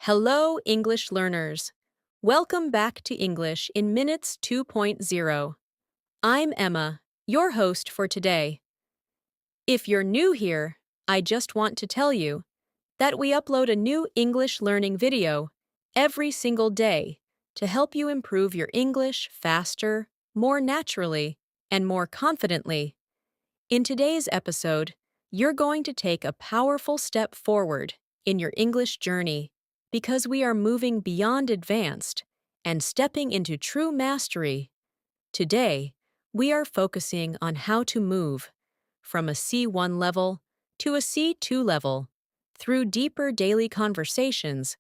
Hello, English learners. Welcome back to English in Minutes 2.0. I'm Emma, your host for today. If you're new here, I just want to tell you that we upload a new English learning video every single day to help you improve your English faster, more naturally, and more confidently. In today's episode, you're going to take a powerful step forward in your English journey because we are moving beyond advanced and stepping into true mastery. Today, we are focusing on how to move from a C1 level to a C2 level through deeper daily conversations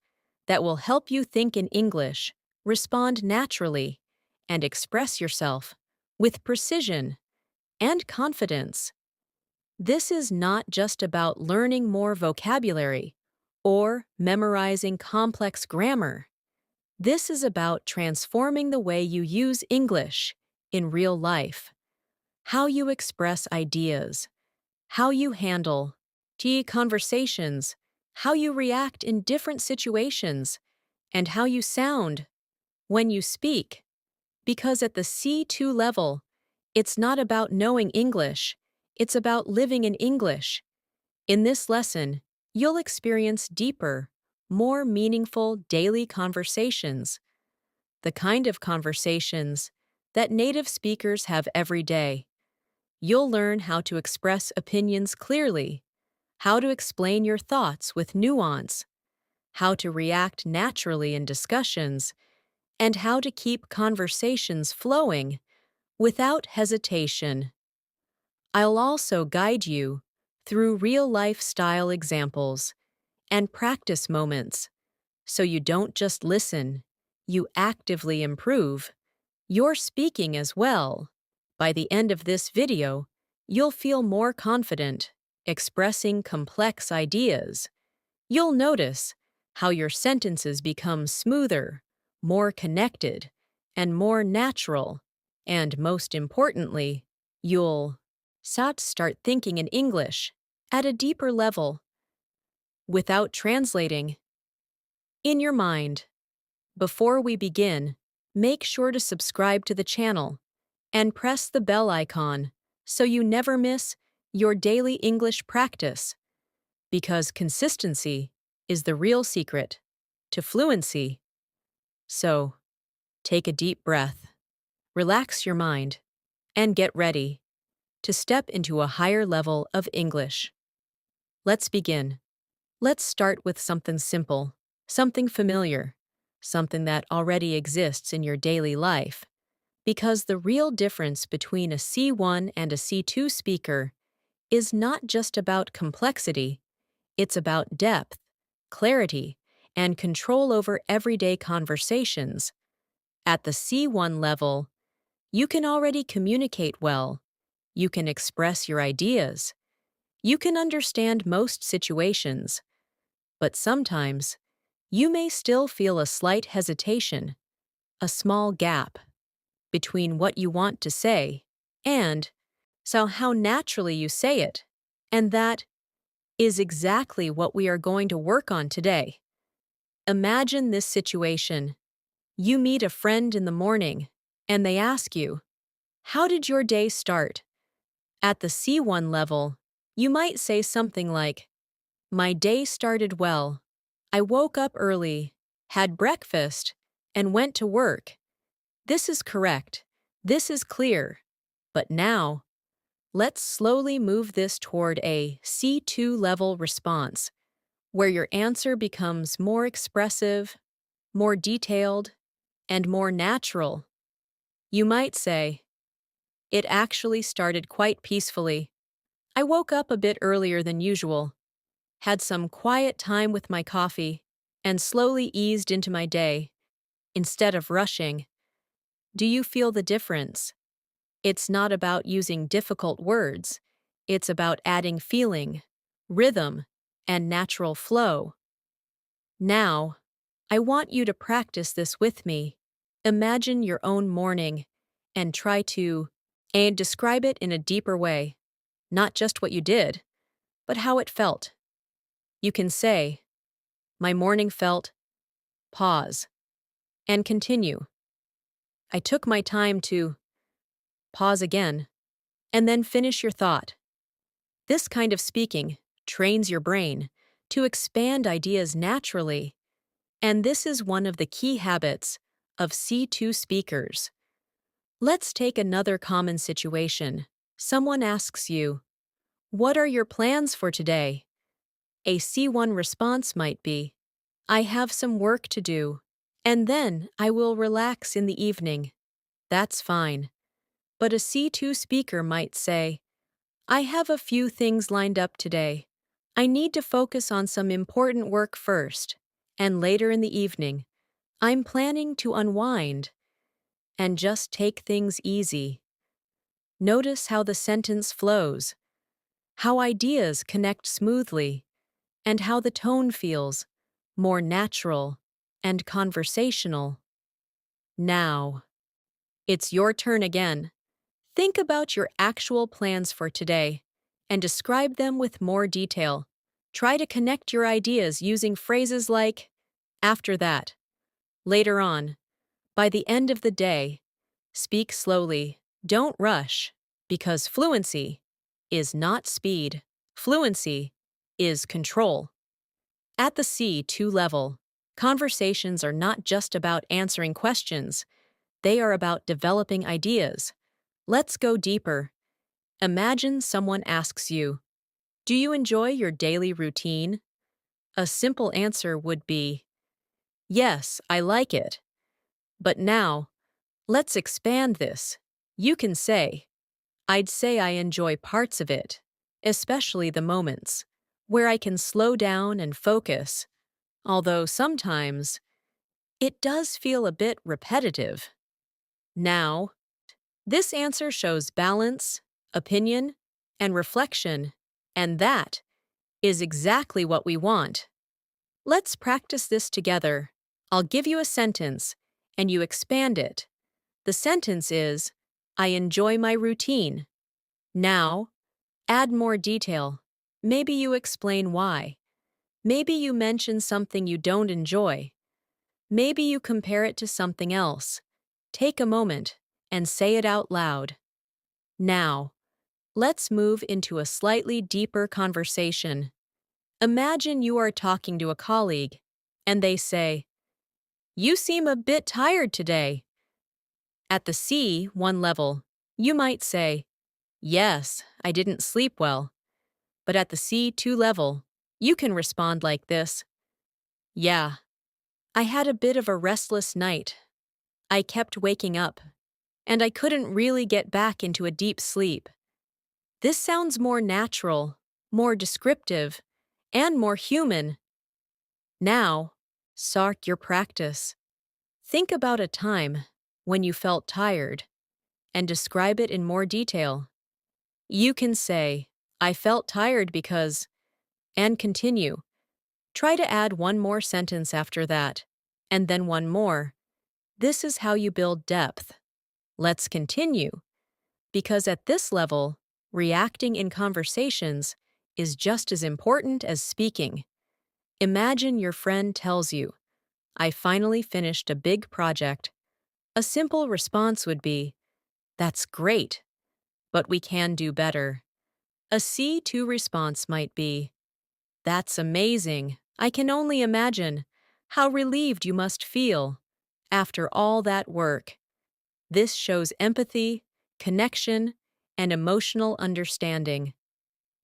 that will help you think in English, respond naturally, and express yourself with precision and confidence. This is not just about learning more vocabulary or memorizing complex grammar. This is about transforming the way you use English in real life, how you express ideas, how you handle conversations, how you react in different situations, and how you sound when you speak. Because at the C2 level, it's not about knowing English, it's about living in English. In this lesson, you'll experience deeper, more meaningful daily conversations, the kind of conversations that native speakers have every day. You'll learn how to express opinions clearly, how to explain your thoughts with nuance, how to react naturally in discussions, and how to keep conversations flowing without hesitation. I'll also guide you through real-life style examples and practice moments so you don't just listen, you actively improve your speaking as well. By the end of this video, you'll feel more confident expressing complex ideas. You'll notice how your sentences become smoother, more connected, and more natural. And most importantly, you'll start thinking in English at a deeper level without translating in your mind. Before we begin, make sure to subscribe to the channel and press the bell icon so you never miss your daily English practice, because consistency is the real secret to fluency. So, take a deep breath, relax your mind, and get ready to step into a higher level of English. Let's begin. Let's start with something simple, something familiar, something that already exists in your daily life. Because the real difference between a C1 and a C2 speaker is not just about complexity, it's about depth, clarity, and control over everyday conversations. At the C1 level, you can already communicate well, you can express your ideas, you can understand most situations, but sometimes you may still feel a slight hesitation, a small gap between what you want to say and how naturally you say it. And that is exactly what we are going to work on today. Imagine this situation. You meet a friend in the morning, and they ask you, "How did your day start?" At the C1 level, you might say something like, "My day started well. I woke up early, had breakfast, and went to work." This is correct. This is clear. But now, let's slowly move this toward a C2 level response, where your answer becomes more expressive, more detailed, and more natural. You might say, "It actually started quite peacefully. I woke up a bit earlier than usual, had some quiet time with my coffee, and slowly eased into my day, instead of rushing." Do you feel the difference? It's not about using difficult words. It's about adding feeling, rhythm, and natural flow. Now, I want you to practice this with me. Imagine your own morning and try to describe it in a deeper way, not just what you did, but how it felt. You can say, "My morning felt pause, and continue. I took my time to pause again, and then finish your thought. This kind of speaking trains your brain to expand ideas naturally, and this is one of the key habits of C2 speakers. Let's take another common situation. Someone asks you, "What are your plans for today?" A C1 response might be, "I have some work to do, and then I will relax in the evening." That's fine. But a C2 speaker might say, "I have a few things lined up today. I need to focus on some important work first, and later in the evening, I'm planning to unwind and just take things easy." Notice how the sentence flows, how ideas connect smoothly, and how the tone feels more natural and conversational. Now, it's your turn again. Think about your actual plans for today and describe them with more detail. Try to connect your ideas using phrases like, "after that," "later on," "by the end of the day." Speak slowly, don't rush, because fluency is not speed. Fluency is control. At the C2 level, conversations are not just about answering questions, they are about developing ideas. Let's go deeper. Imagine someone asks you, "Do you enjoy your daily routine?" A simple answer would be, "Yes, I like it." But now, let's expand this. You can say, "I'd say I enjoy parts of it, especially the moments where I can slow down and focus, although sometimes it does feel a bit repetitive." Now, this answer shows balance, opinion, and reflection, and that is exactly what we want. Let's practice this together. I'll give you a sentence, and you expand it. The sentence is, "I enjoy my routine." Now, add more detail. Maybe you explain why. Maybe you mention something you don't enjoy. Maybe you compare it to something else. Take a moment and say it out loud. Now, let's move into a slightly deeper conversation. Imagine you are talking to a colleague, and they say, "You seem a bit tired today." At the C1 level, you might say, "Yes, I didn't sleep well." But at the C2 level, you can respond like this, "Yeah, I had a bit of a restless night. I kept waking up, and I couldn't really get back into a deep sleep." This sounds more natural, more descriptive, and more human. Now, start your practice. Think about a time when you felt tired and describe it in more detail. You can say, "I felt tired because," and continue. Try to add one more sentence after that, and then one more. This is how you build depth. Let's continue, because at this level, reacting in conversations is just as important as speaking. Imagine your friend tells you, "I finally finished a big project." A simple response would be, "That's great, but we can do better." A C2 response might be, "That's amazing. I can only imagine how relieved you must feel after all that work." This shows empathy, connection, and emotional understanding.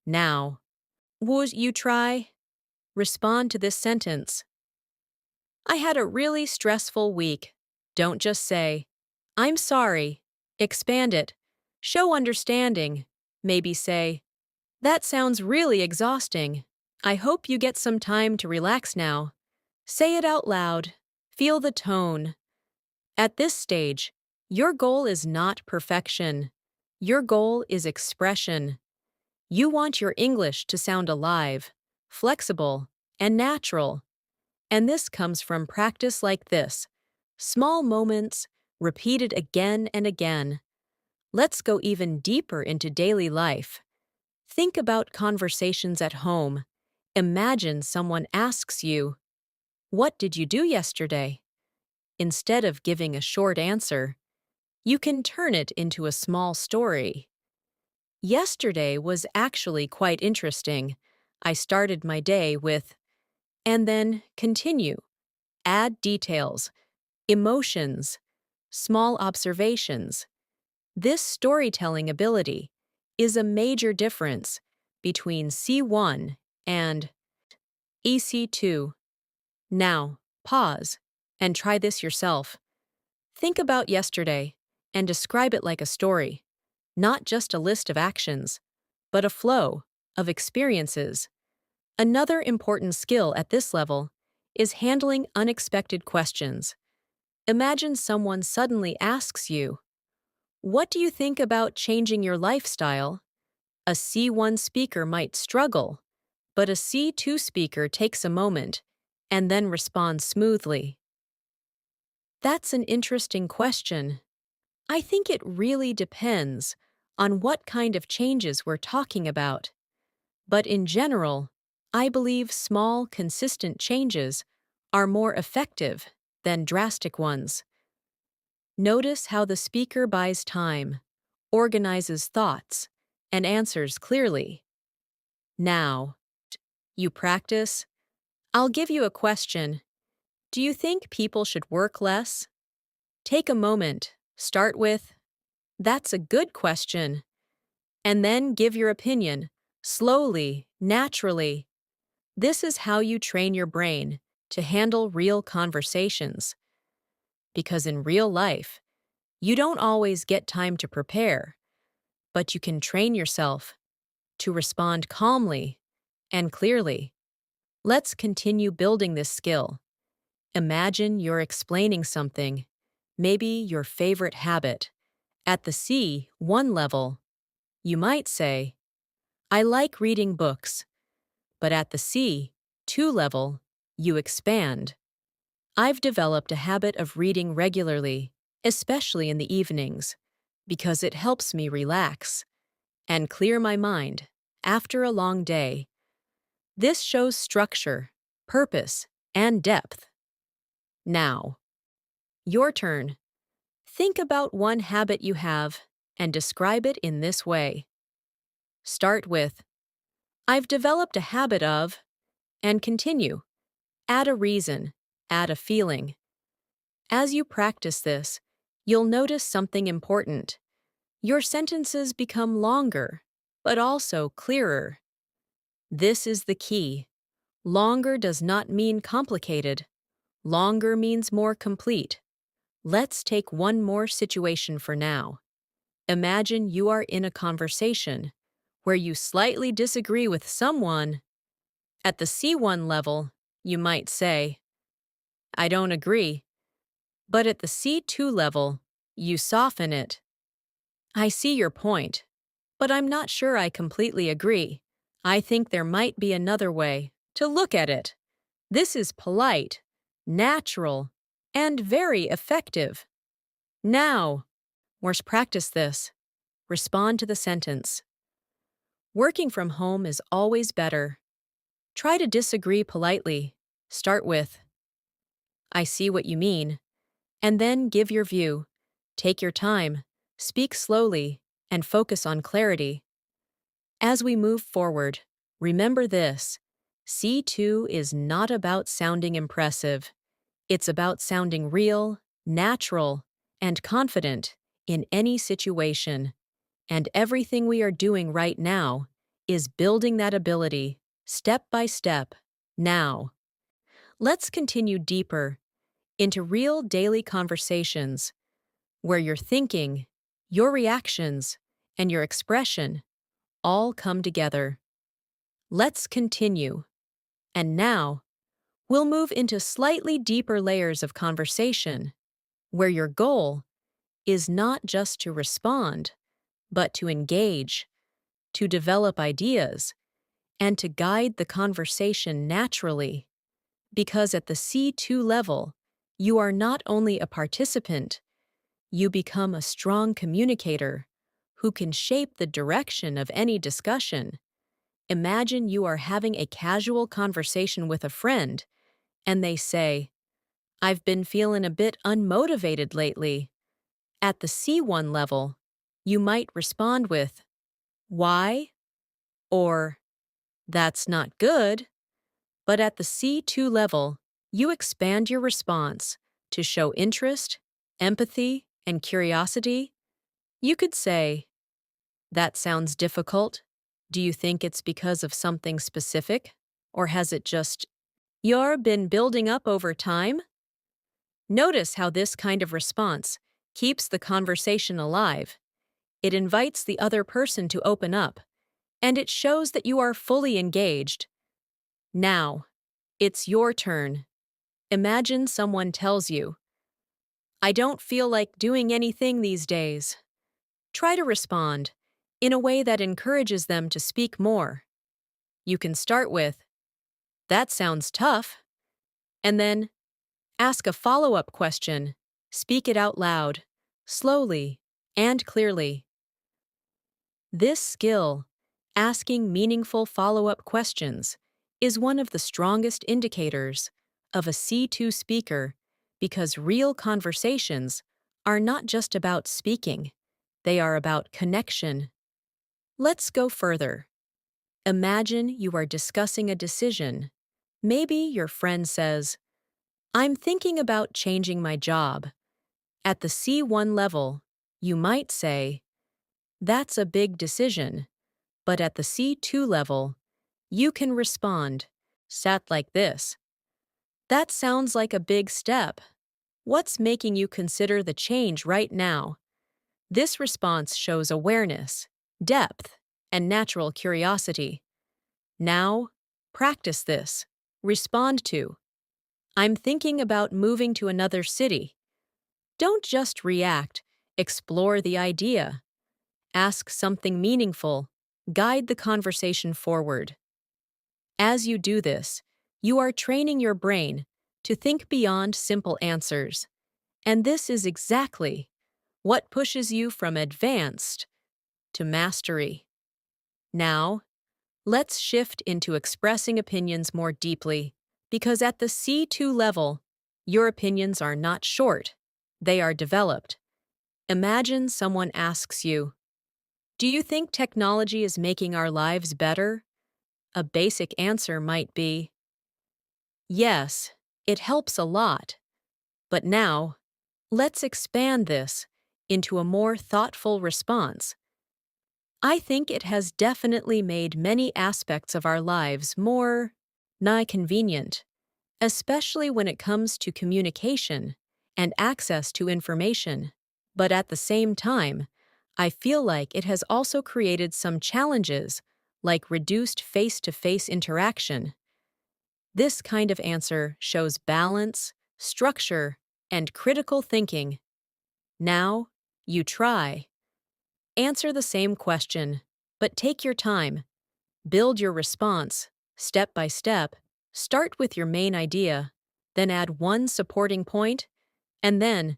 Now, would you try? Respond to this sentence. "I had a really stressful week." Don't just say, "I'm sorry." Expand it. Show understanding. Maybe say, "That sounds really exhausting. I hope you get some time to relax now." Say it out loud. Feel the tone. At this stage, your goal is not perfection. Your goal is expression. You want your English to sound alive, flexible, and natural. And this comes from practice like this. Small moments, repeated again and again. Let's go even deeper into daily life. Think about conversations at home. Imagine someone asks you, What did you do yesterday? Instead of giving a short answer, you can turn it into a small story. Yesterday was actually quite interesting. I started my day with, and then continue. Add details, emotions, small observations. This storytelling ability is a major difference between C1 and EC2. Now, pause and try this yourself. Think about yesterday and describe it like a story, not just a list of actions, but a flow of experiences. Another important skill at this level is handling unexpected questions. Imagine someone suddenly asks you, "What do you think about changing your lifestyle?" A C1 speaker might struggle, but a C2 speaker takes a moment and then responds smoothly. That's an interesting question. I think it really depends on what kind of changes we're talking about. But in general, I believe small, consistent changes are more effective than drastic ones. Notice how the speaker buys time, organizes thoughts, and answers clearly. Now, you practice. I'll give you a question. Do you think people should work less? Take a moment. Start with, "That's a good question." And then give your opinion, slowly, naturally. This is how you train your brain to handle real conversations. Because in real life, you don't always get time to prepare, but you can train yourself to respond calmly and clearly. Let's continue building this skill. Imagine you're explaining something, maybe your favorite habit. At the C1 level, you might say, "I like reading books." But at the C2 level, you expand. "I've developed a habit of reading regularly, especially in the evenings, because it helps me relax and clear my mind after a long day." This shows structure, purpose, and depth. Now, your turn. Think about one habit you have and describe it in this way. Start with, "I've developed a habit of," and continue. Add a reason, add a feeling. As you practice this, you'll notice something important. Your sentences become longer, but also clearer. This is the key. Longer does not mean complicated. Longer means more complete. Let's take one more situation for now. Imagine you are in a conversation where you slightly disagree with someone. At the C1 level, you might say, "I don't agree." But at the C2 level, you soften it. "I see your point, but I'm not sure I completely agree. I think there might be another way to look at it." This is polite, natural, and very effective. Now, let's practice this. Respond to the sentence. Working from home is always better. Try to disagree politely. Start with, "I see what you mean," and then give your view. Take your time, speak slowly, and focus on clarity. As we move forward, remember this. C2 is not about sounding impressive. It's about sounding real, natural, and confident in any situation. And everything we are doing right now is building that ability, step by step, now. Let's continue deeper into real daily conversations where your thinking, your reactions, and your expression all come together. Let's continue. And now, we'll move into slightly deeper layers of conversation, where your goal is not just to respond, but to engage, to develop ideas, and to guide the conversation naturally. Because at the C2 level, you are not only a participant, you become a strong communicator who can shape the direction of any discussion. Imagine you are having a casual conversation with a friend, and they say, I've been feeling a bit unmotivated lately. At the C1 level, you might respond with, why? Or, that's not good. But at the C2 level, you expand your response to show interest, empathy, and curiosity. You could say, that sounds difficult. Do you think it's because of something specific? Or has it just you're been building up over time? Notice how this kind of response keeps the conversation alive. It invites the other person to open up, and it shows that you are fully engaged. Now, it's your turn. Imagine someone tells you, I don't feel like doing anything these days. Try to respond in a way that encourages them to speak more. You can start with, that sounds tough, and then ask a follow-up question. Speak it out loud, slowly, and clearly. This skill, asking meaningful follow-up questions, is one of the strongest indicators of a C2 speaker because real conversations are not just about speaking, they are about connection. Let's go further. Imagine you are discussing a decision. Maybe your friend says, I'm thinking about changing my job. At the C1 level, you might say, that's a big decision. But at the C2 level, you can respond, sat like this. That sounds like a big step. What's making you consider the change right now? This response shows awareness, depth, and natural curiosity. Now, practice this. Respond to, I'm thinking about moving to another city. Don't just react, explore the idea. Ask something meaningful. Guide the conversation forward. As you do this, you are training your brain to think beyond simple answers. And this is exactly what pushes you from advanced to mastery. Now, let's shift into expressing opinions more deeply, because at the C2 level, your opinions are not short, they are developed. Imagine someone asks you, do you think technology is making our lives better? A basic answer might be, yes, it helps a lot. But now, let's expand this into a more thoughtful response. I think it has definitely made many aspects of our lives more nigh convenient, especially when it comes to communication and access to information. But at the same time, I feel like it has also created some challenges, like reduced face-to-face interaction. This kind of answer shows balance, structure, and critical thinking. Now, you try. Answer the same question, but take your time. Build your response, step by step. Start with your main idea, then add one supporting point, and then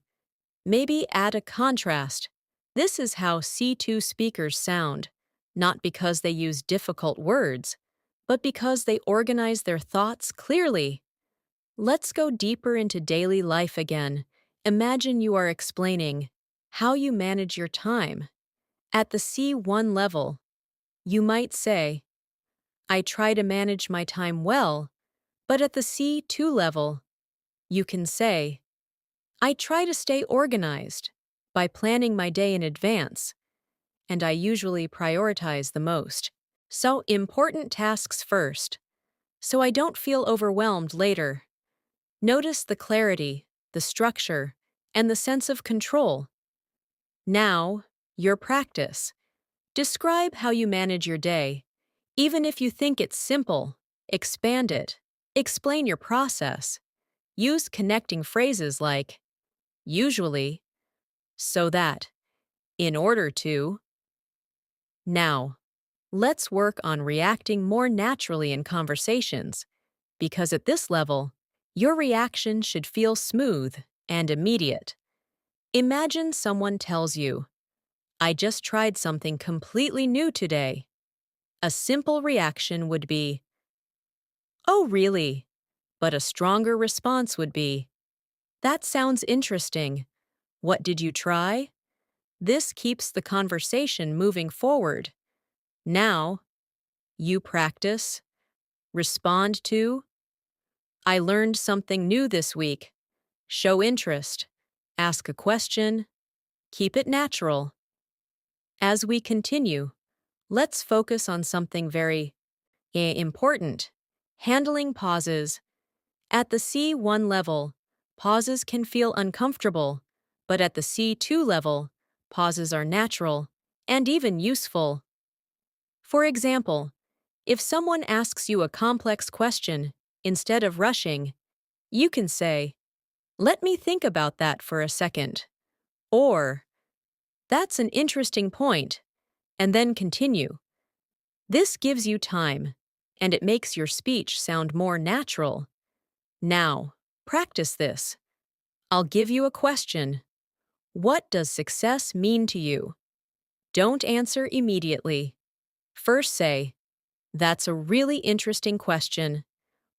maybe add a contrast. This is how C2 speakers sound, not because they use difficult words, but because they organize their thoughts clearly. Let's go deeper into daily life again. Imagine you are explaining how you manage your time. At the C1 level, you might say, I try to manage my time well, but at the C2 level, you can say, I try to stay organized by planning my day in advance, and I usually prioritize the most. So important tasks first, so I don't feel overwhelmed later. Notice the clarity, the structure, and the sense of control. Now, your practice. Describe how you manage your day. Even if you think it's simple, expand it. Explain your process. Use connecting phrases like, usually, so that, in order to. Now, let's work on reacting more naturally in conversations, because at this level, your reaction should feel smooth and immediate. Imagine someone tells you, I just tried something completely new today. A simple reaction would be, oh, really? But a stronger response would be, "That sounds interesting. What did you try?" This keeps the conversation moving forward. Now, you practice, respond to, "I learned something new this week." Show interest, ask a question, keep it natural. As we continue, let's focus on something very important: handling pauses. At the C1 level, pauses can feel uncomfortable, but at the C2 level, pauses are natural and even useful. For example, if someone asks you a complex question, instead of rushing, you can say, "Let me think about that for a second," or "That's an interesting point," and then continue. This gives you time, and it makes your speech sound more natural. Now, practice this. I'll give you a question. What does success mean to you? Don't answer immediately. First say, "That's a really interesting question."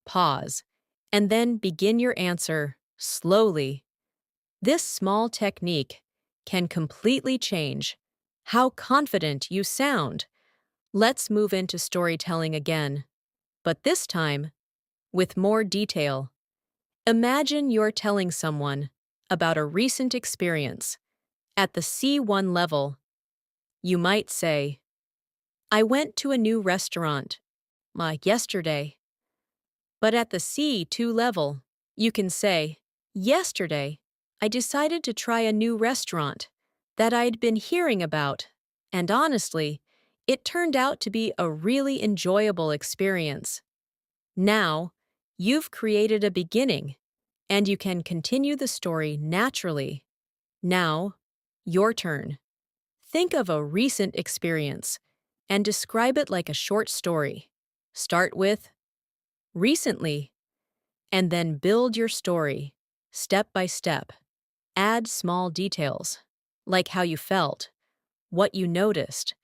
Pause, and then begin your answer slowly. This small technique can completely change how confident you sound. Let's move into storytelling again, but this time with more detail. Imagine you're telling someone about a recent experience. At the C1 level, you might say, "I went to a new restaurant yesterday." But at the C2 level, you can say, "Yesterday, I decided to try a new restaurant that I'd been hearing about, and honestly, it turned out to be a really enjoyable experience." Now, you've created a beginning, and you can continue the story naturally. Now, your turn. Think of a recent experience and describe it like a short story. Start with "Recently," and then build your story, step by step. Add small details, like how you felt, what you noticed.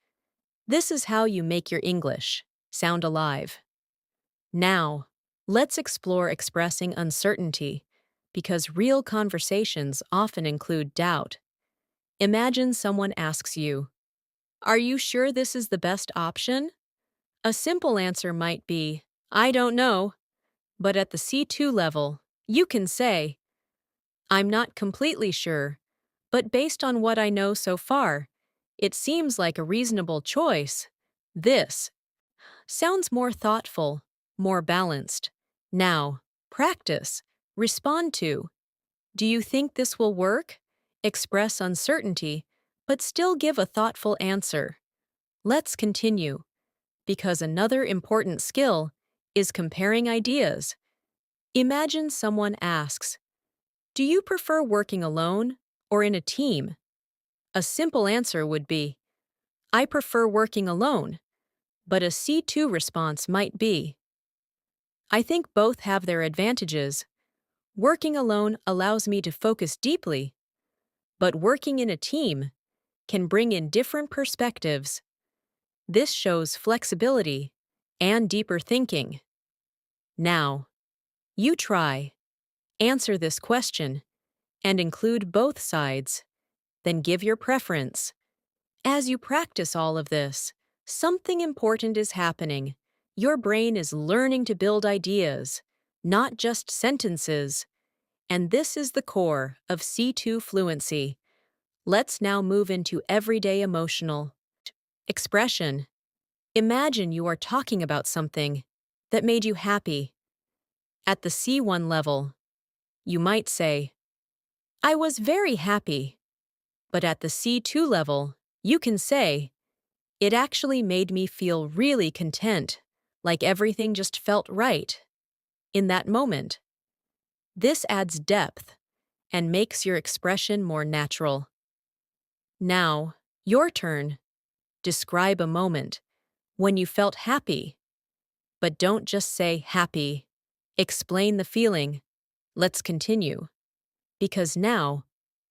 This is how you make your English sound alive. Now, let's explore expressing uncertainty, because real conversations often include doubt. Imagine someone asks you, "Are you sure this is the best option?" A simple answer might be, "I don't know." But at the C2 level, you can say, "I'm not completely sure, but based on what I know so far, it seems like a reasonable choice." This sounds more thoughtful, more balanced. Now, practice. Respond to, "Do you think this will work?" Express uncertainty, but still give a thoughtful answer. Let's continue, because another important skill is comparing ideas. Imagine someone asks, "Do you prefer working alone or in a team?" A simple answer would be, "I prefer working alone," but a C2 response might be, "I think both have their advantages. Working alone allows me to focus deeply, but working in a team can bring in different perspectives." This shows flexibility and deeper thinking. Now, you try. Answer this question and include both sides. Then give your preference. As you practice all of this, something important is happening. Your brain is learning to build ideas, not just sentences. And this is the core of C2 fluency. Let's now move into everyday emotional expression. Imagine you are talking about something that made you happy. At the C1 level, you might say, "I was very happy." But at the C2 level, you can say, "It actually made me feel really content, like everything just felt right in that moment." This adds depth and makes your expression more natural. Now, your turn. Describe a moment when you felt happy. But don't just say happy. Explain the feeling. Let's continue. Because now,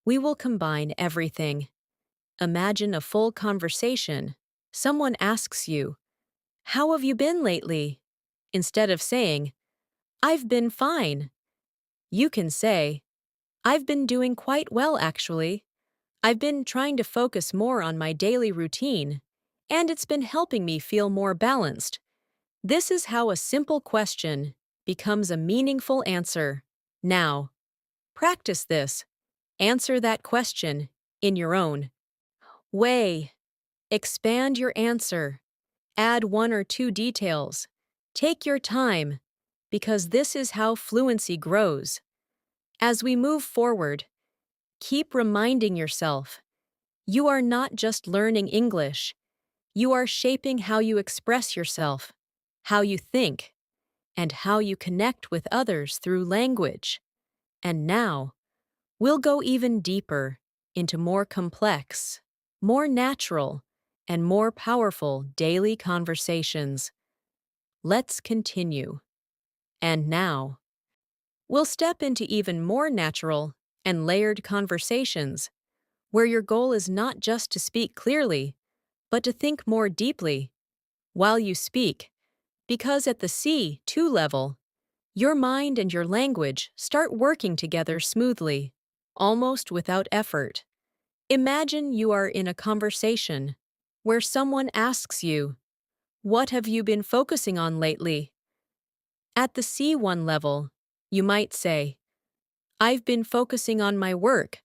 we will combine everything. Imagine a full conversation. Someone asks you, "How have you been lately?" Instead of saying, I've been fine. You can say, I've been doing quite well actually. I've been trying to focus more on my daily routine, and it's been helping me feel more balanced. This is how a simple question becomes a meaningful answer. Now, practice this. Answer that question in your own way. Expand your answer. Add one or two details. Take your time, because this is how fluency grows. As we move forward, keep reminding yourself, you are not just learning English, you are shaping how you express yourself, how you think, and how you connect with others through language. And now, we'll go even deeper into more complex, more natural, and more powerful daily conversations. Let's continue. And now, we'll step into even more natural and layered conversations, where your goal is not just to speak clearly, but to think more deeply while you speak, because at the C2 level, your mind and your language start working together smoothly, almost without effort. Imagine you are in a conversation where someone asks you, "What have you been focusing on lately?" At the C1 level, you might say, "I've been focusing on my work,"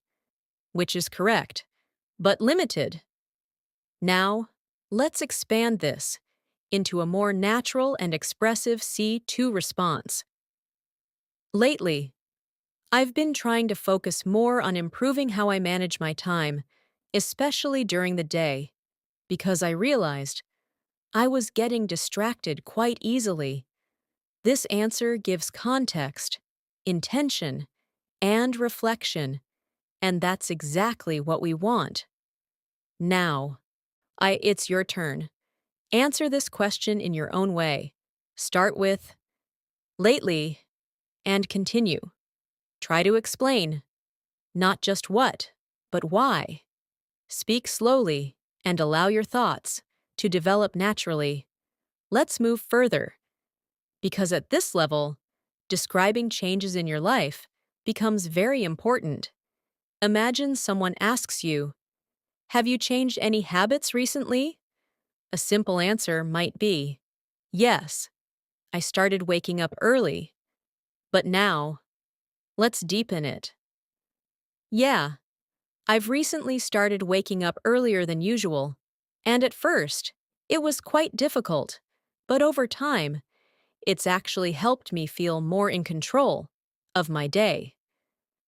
which is correct, but limited. Now, let's expand this into a more natural and expressive C2 response. Lately, I've been trying to focus more on improving how I manage my time, especially during the day, because I realized I was getting distracted quite easily. This answer gives context, intention, and reflection, and that's exactly what we want. Now, it's your turn. Answer this question in your own way. Start with lately and continue. Try to explain, not just what, but why. Speak slowly and allow your thoughts to develop naturally. Let's move further, because at this level, describing changes in your life becomes very important. Imagine someone asks you, "Have you changed any habits recently?" A simple answer might be, "Yes, I started waking up early, but now, let's deepen it." Yeah, I've recently started waking up earlier than usual, and at first, it was quite difficult, but over time, it's actually helped me feel more in control of my day.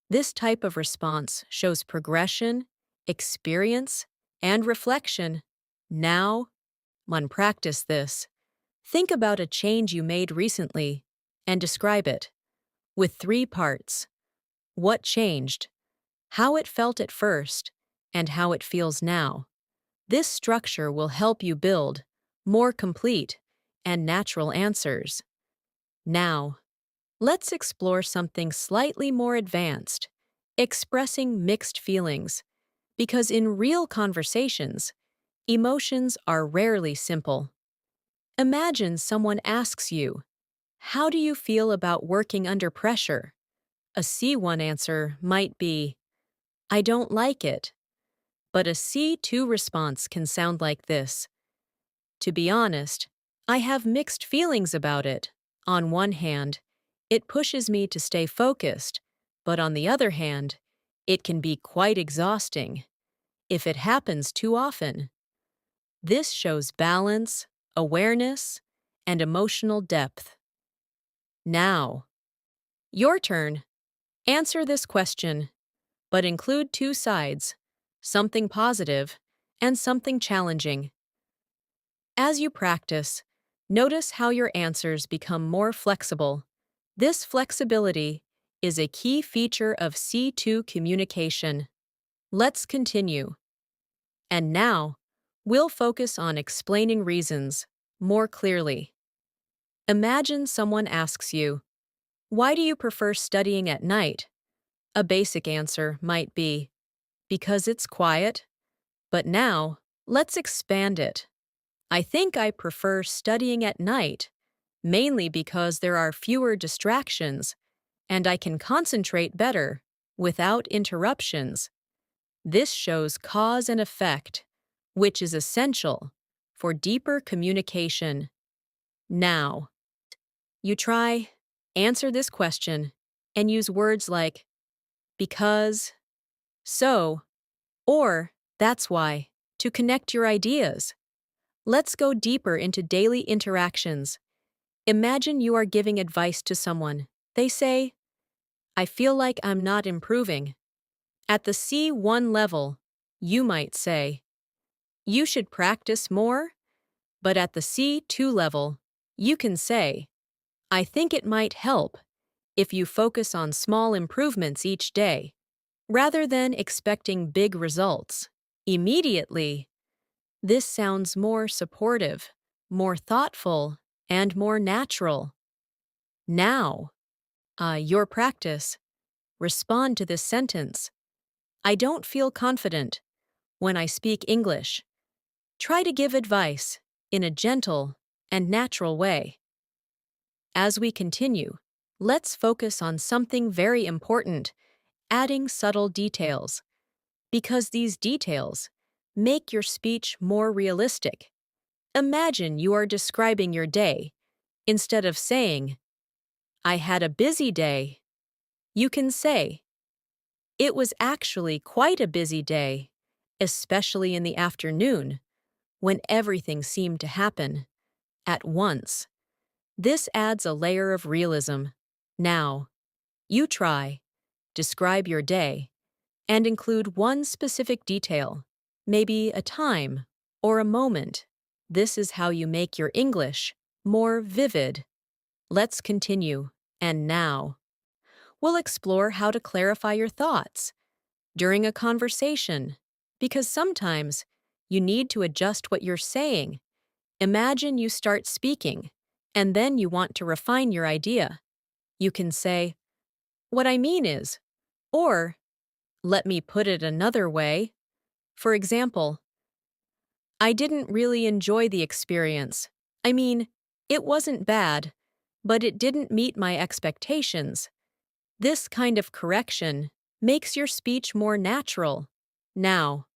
This type of response shows progression, experience, and reflection. Now, practice this. Think about a change you made recently and describe it with three parts: what changed, how it felt at first, and how it feels now. This structure will help you build more complete and natural answers. Now, let's explore something slightly more advanced, expressing mixed feelings, because in real conversations, emotions are rarely simple. Imagine someone asks you, "How do you feel about working under pressure?" A C1 answer might be, "I don't like it." But a C2 response can sound like this: "To be honest, I have mixed feelings about it. On one hand, it pushes me to stay focused, but on the other hand, it can be quite exhausting if it happens too often." This shows balance, awareness, and emotional depth. Now, your turn. Answer this question, but include two sides, something positive and something challenging. As you practice, notice how your answers become more flexible. This flexibility is a key feature of C2 communication. Let's continue. And now, we'll focus on explaining reasons more clearly. Imagine someone asks you, "Why do you prefer studying at night?" A basic answer might be, "Because it's quiet." But now, let's expand it. "I think I prefer studying at night mainly because there are fewer distractions and I can concentrate better without interruptions. This shows cause and effect, which is essential for deeper communication. Now, you try, answer this question, and use words like because, so, or that's why to connect your ideas. Let's go deeper into daily interactions. Imagine you are giving advice to someone. They say, I feel like I'm not improving. At the C1 level, you might say, you should practice more. But at the C2 level, you can say, I think it might help if you focus on small improvements each day, rather than expecting big results immediately. This sounds more supportive, more thoughtful, and more natural. Now, your practice. Respond to this sentence. I don't feel confident when I speak English. Try to give advice in a gentle and natural way. As we continue, let's focus on something very important, adding subtle details, because these details make your speech more realistic. Imagine you are describing your day. Instead of saying, I had a busy day, you can say, it was actually quite a busy day, especially in the afternoon, when everything seemed to happen at once. This adds a layer of realism. Now, you try, describe your day, and include one specific detail, maybe a time or a moment. This is how you make your English more vivid. Let's continue. And now, we'll explore how to clarify your thoughts during a conversation, because sometimes you need to adjust what you're saying. Imagine you start speaking, and then you want to refine your idea. You can say, what I mean is, or let me put it another way. For example, I didn't really enjoy the experience. I mean, it wasn't bad, but it didn't meet my expectations. This kind of correction makes your speech more natural. Now,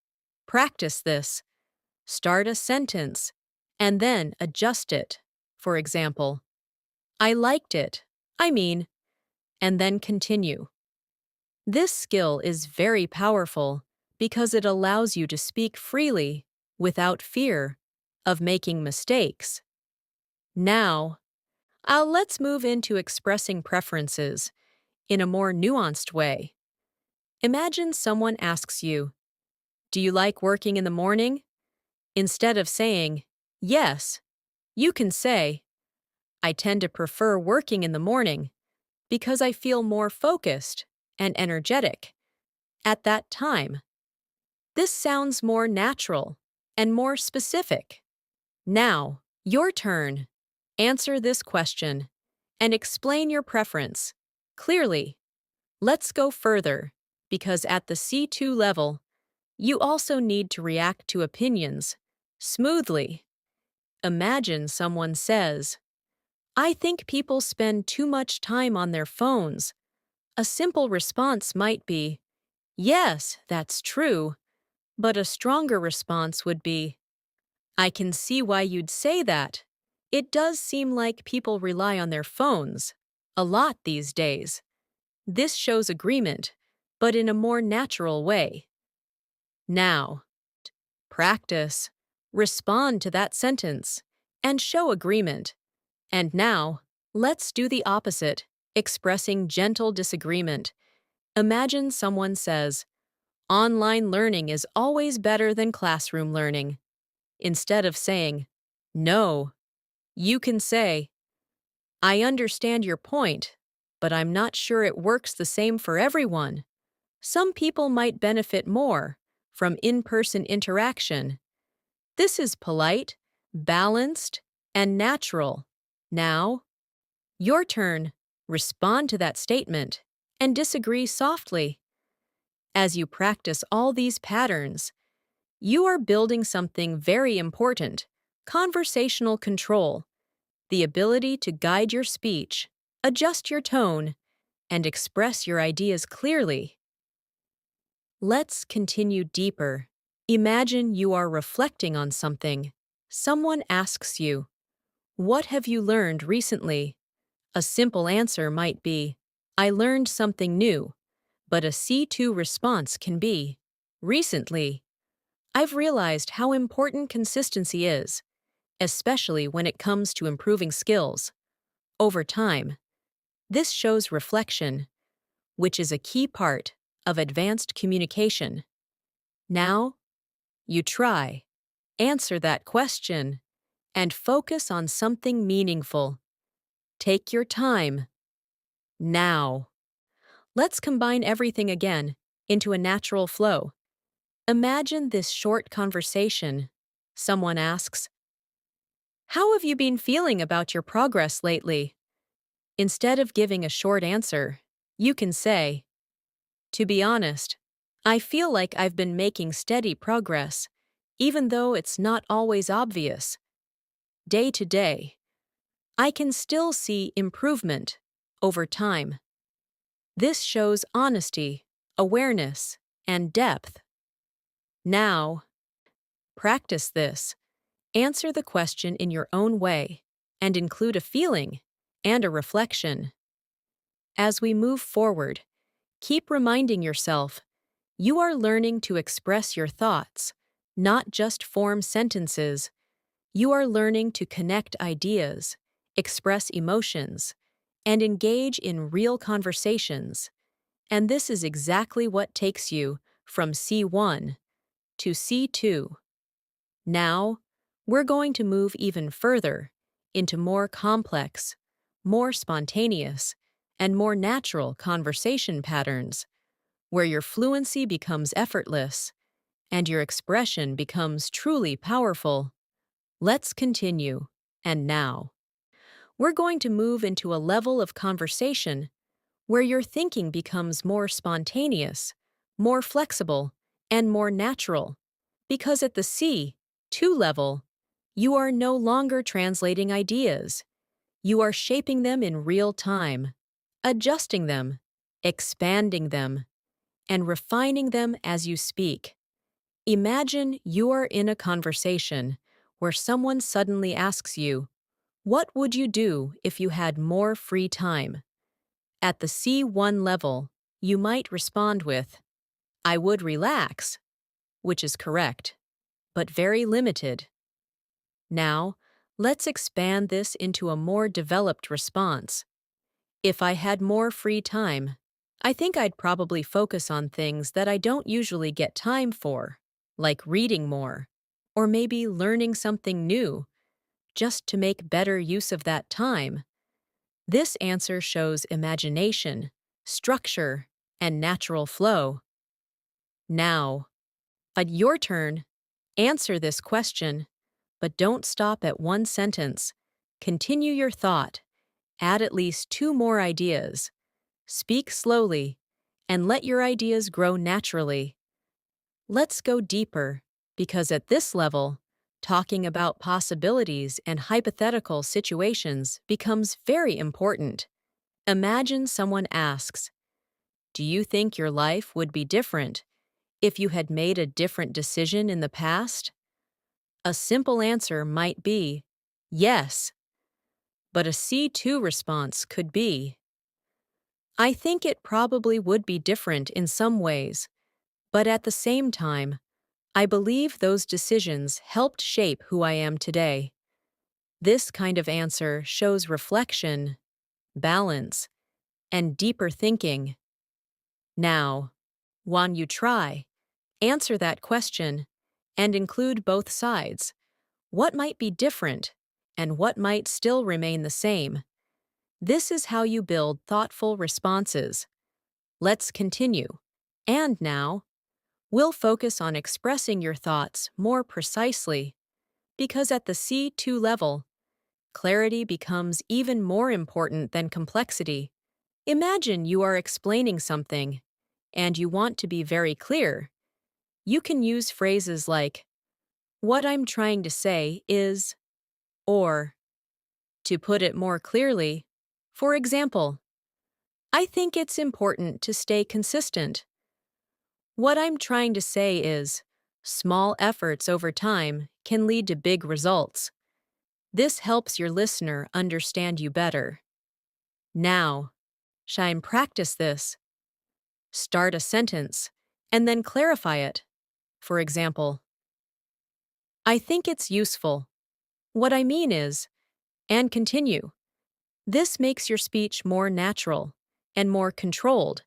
practice this. Start a sentence and then adjust it. For example, I liked it. I mean, and then continue. This skill is very powerful because it allows you to speak freely without fear of making mistakes. Now, let's move into expressing preferences in a more nuanced way. Imagine someone asks you, do you like working in the morning? Instead of saying, yes, you can say, I tend to prefer working in the morning because I feel more focused and energetic at that time. This sounds more natural and more specific. Now, your turn. Answer this question and explain your preference clearly. Let's go further, because at the C2 level, you also need to react to opinions smoothly. Imagine someone says, I think people spend too much time on their phones. A simple response might be, yes, that's true, but a stronger response would be, I can see why you'd say that. It does seem like people rely on their phones a lot these days. This shows agreement, but in a more natural way. Now, practice. Respond to that sentence and show agreement. And now, let's do the opposite, expressing gentle disagreement. Imagine someone says, online learning is always better than classroom learning. Instead of saying, no, you can say, I understand your point, but I'm not sure it works the same for everyone. Some people might benefit more from in-person interaction. This is polite, balanced, and natural. Now, your turn. Respond to that statement and disagree softly. As you practice all these patterns, you are building something very important, conversational control. the ability to guide your speech, adjust your tone, and express your ideas clearly. Let's continue deeper. Imagine you are reflecting on something. Someone asks you, "What have you learned recently?" A simple answer might be, "I learned something new," but a C2 response can be, "Recently, I've realized how important consistency is, especially when it comes to improving skills." Over time, this shows reflection, which is a key part of advanced communication. Now, you try, answer that question, and focus on something meaningful. Take your time. Now. Let's combine everything again into a natural flow. Imagine this short conversation. Someone asks, "How have you been feeling about your progress lately?" Instead of giving a short answer, you can say, "To be honest, I feel like I've been making steady progress, even though it's not always obvious. Day to day, I can still see improvement over time." This shows honesty, awareness, and depth. Now, practice this. Answer the question in your own way and include a feeling and a reflection. As we move forward, keep reminding yourself you are learning to express your thoughts, not just form sentences. You are learning to connect ideas, express emotions, and engage in real conversations. And this is exactly what takes you from C1 to C2. Now, we're going to move even further into more complex, more spontaneous, and more natural conversation patterns, where your fluency becomes effortless and your expression becomes truly powerful. Let's continue. And now, we're going to move into a level of conversation where your thinking becomes more spontaneous, more flexible, and more natural. Because at the C2 level, you are no longer translating ideas. You are shaping them in real time, adjusting them, expanding them, and refining them as you speak. Imagine you are in a conversation where someone suddenly asks you, "What would you do if you had more free time?" At the C1 level, you might respond with, "I would relax," which is correct, but very limited. Now, let's expand this into a more developed response. "If I had more free time, I think I'd probably focus on things that I don't usually get time for, like reading more, or maybe learning something new, just to make better use of that time." This answer shows imagination, structure, and natural flow. Now, at your turn, answer this question, but don't stop at one sentence. Continue your thought, add at least two more ideas, speak slowly, and let your ideas grow naturally. Let's go deeper, because at this level, talking about possibilities and hypothetical situations becomes very important. Imagine someone asks, "Do you think your life would be different if you had made a different decision in the past?" A simple answer might be, "Yes," but a C2 response could be, "I think it probably would be different in some ways, but at the same time, I believe those decisions helped shape who I am today." This kind of answer shows reflection, balance, and deeper thinking. Now, when you try, answer that question and include both sides. What might be different and what might still remain the same? This is how you build thoughtful responses. Let's continue. And now, we'll focus on expressing your thoughts more precisely, because at the C2 level, clarity becomes even more important than complexity. Imagine you are explaining something, and you want to be very clear. You can use phrases like, "What I'm trying to say is," or To put it more clearly, for example, I think it's important to stay consistent. What I'm trying to say is, small efforts over time can lead to big results. This helps your listener understand you better. Now, Shine, practice this. Start a sentence and then clarify it. For example, I think it's useful. What I mean is, and continue. This makes your speech more natural and more controlled.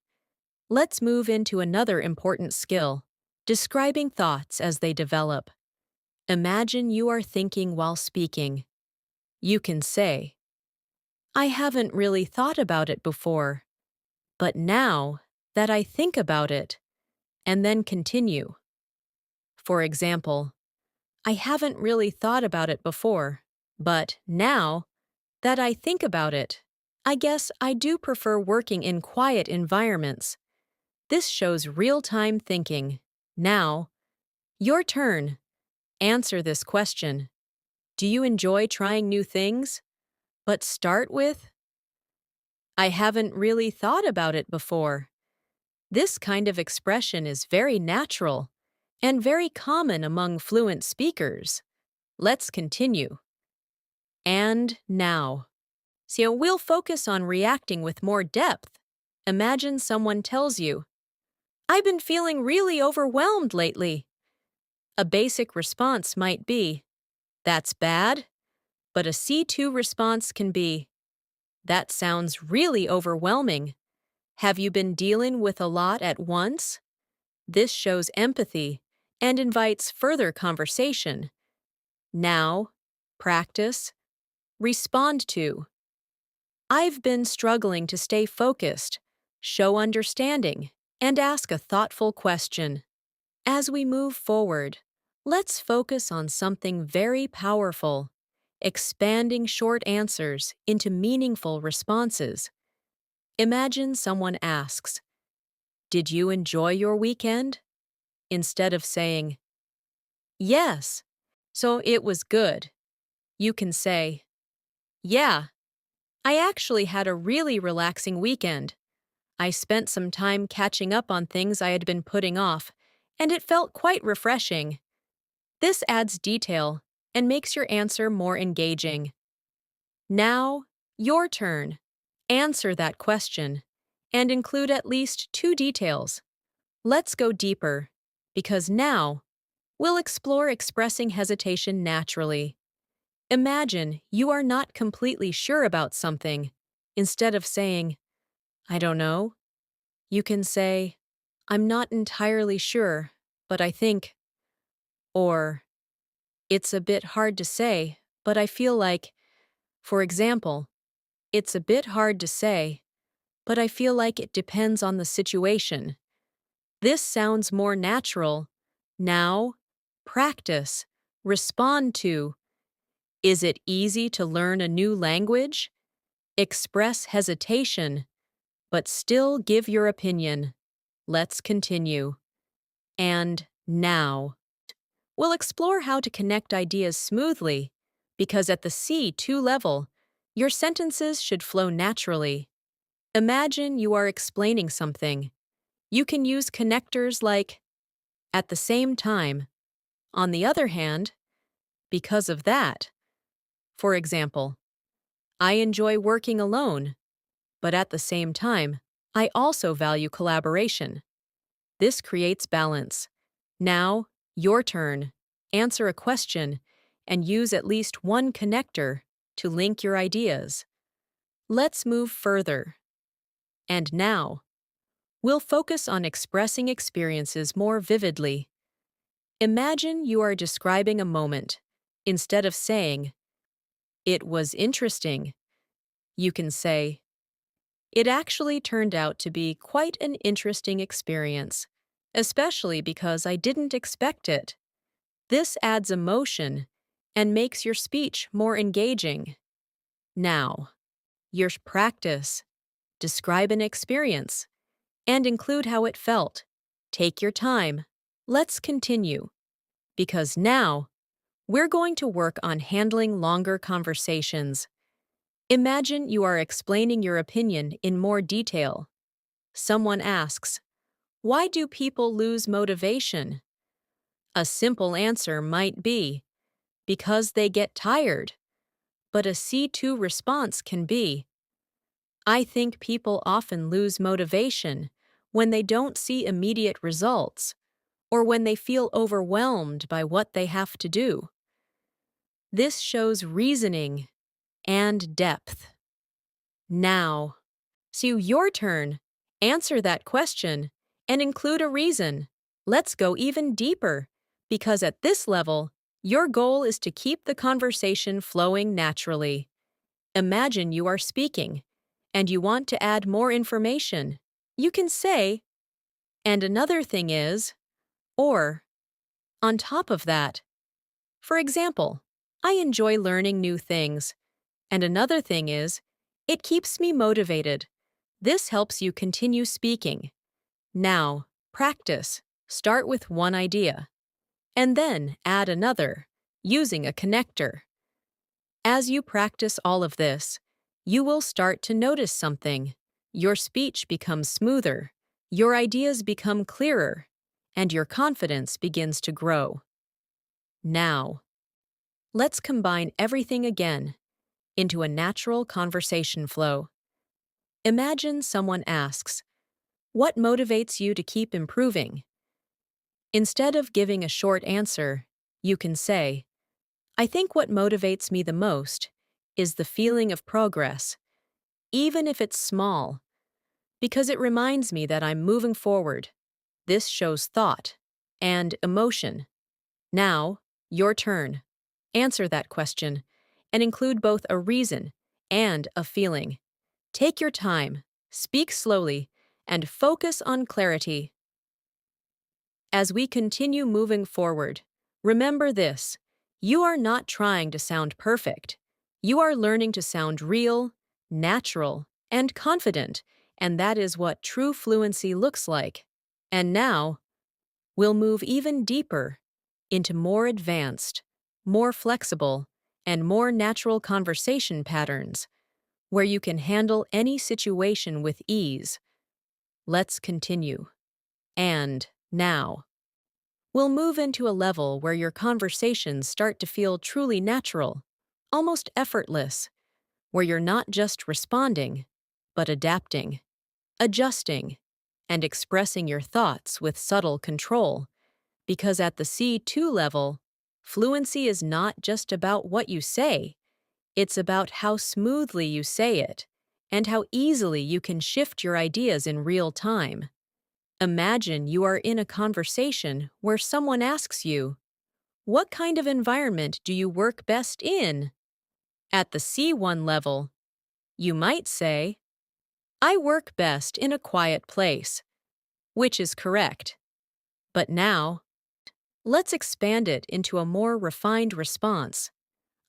Let's move into another important skill, describing thoughts as they develop. Imagine you are thinking while speaking. You can say, I haven't really thought about it before, but now that I think about it, and then continue. For example, I haven't really thought about it before, but now that I think about it, I guess I do prefer working in quiet environments. This shows real-time thinking. Now, your turn. Answer this question. Do you enjoy trying new things? But start with, I haven't really thought about it before. This kind of expression is very natural and very common among fluent speakers. Let's continue. And now. So we'll focus on reacting with more depth. Imagine someone tells you, I've been feeling really overwhelmed lately. A basic response might be, that's bad, but a C2 response can be, that sounds really overwhelming. Have you been dealing with a lot at once? This shows empathy and invites further conversation. Now, practice, respond to. I've been struggling to stay focused, show understanding, and ask a thoughtful question. As we move forward, let's focus on something very powerful, expanding short answers into meaningful responses. Imagine someone asks, Did you enjoy your weekend? Instead of saying, Yes, so it was good. You can say, Yeah, I actually had a really relaxing weekend. I spent some time catching up on things I had been putting off, and it felt quite refreshing. This adds detail and makes your answer more engaging. Now, your turn. Answer that question and include at least 2 details. Let's go deeper, because now we'll explore expressing hesitation naturally. Imagine you are not completely sure about something. Instead of saying, I don't know, you can say, I'm not entirely sure, but I think, or it's a bit hard to say, but I feel like, for example, it's a bit hard to say, but I feel like it depends on the situation. This sounds more natural. Now, practice, respond to. Is it easy to learn a new language? Express hesitation, but still give your opinion. Let's continue. And now. We'll explore how to connect ideas smoothly, because at the C2 level, your sentences should flow naturally. Imagine you are explaining something. You can use connectors like at the same time. On the other hand, because of that. For example, I enjoy working alone, but at the same time, I also value collaboration. This creates balance. Now, your turn. Answer a question and use at least one connector to link your ideas. Let's move further. And now, we'll focus on expressing experiences more vividly. Imagine you are describing a moment. Instead of saying, it was interesting, you can say, it actually turned out to be quite an interesting experience, especially because I didn't expect it. This adds emotion and makes your speech more engaging. Now, your practice. Describe an experience and include how it felt. Take your time. Let's continue. Because now, we're going to work on handling longer conversations. Imagine you are explaining your opinion in more detail. Someone asks, "Why do people lose motivation?" A simple answer might be, "Because they get tired." But a C2 response can be, "I think people often lose motivation when they don't see immediate results or when they feel overwhelmed by what they have to do." This shows reasoning and depth. Now, so your turn. Answer that question and include a reason. Let's go even deeper, because at this level, your goal is to keep the conversation flowing naturally. Imagine you are speaking, and you want to add more information. You can say, "And another thing is," or, "On top of that." For example, "I enjoy learning new things, and another thing is, it keeps me motivated." This helps you continue speaking. Now, practice. Start with one idea, and then add another, using a connector. As you practice all of this, you will start to notice something. Your speech becomes smoother, your ideas become clearer, and your confidence begins to grow. Now, let's combine everything again into a natural conversation flow. Imagine someone asks, "What motivates you to keep improving?" Instead of giving a short answer, you can say, "I think what motivates me the most is the feeling of progress, even if it's small, because it reminds me that I'm moving forward." This shows thought and emotion. Now, your turn. Answer that question and include both a reason and a feeling. Take your time, speak slowly, and focus on clarity. As we continue moving forward, remember this: you are not trying to sound perfect. You are learning to sound real, natural, and confident, and that is what true fluency looks like. And now, we'll move even deeper into more advanced, more flexible, and more natural conversation patterns where you can handle any situation with ease. Let's continue. And now, we'll move into a level where your conversations start to feel truly natural, almost effortless, where you're not just responding, but adapting, adjusting, and expressing your thoughts with subtle control. Because at the C2 level, fluency is not just about what you say, it's about how smoothly you say it and how easily you can shift your ideas in real time. Imagine you are in a conversation where someone asks you, "What kind of environment do you work best in?" At the C1 level, you might say, "I work best in a quiet place," which is correct. But now, let's expand it into a more refined response.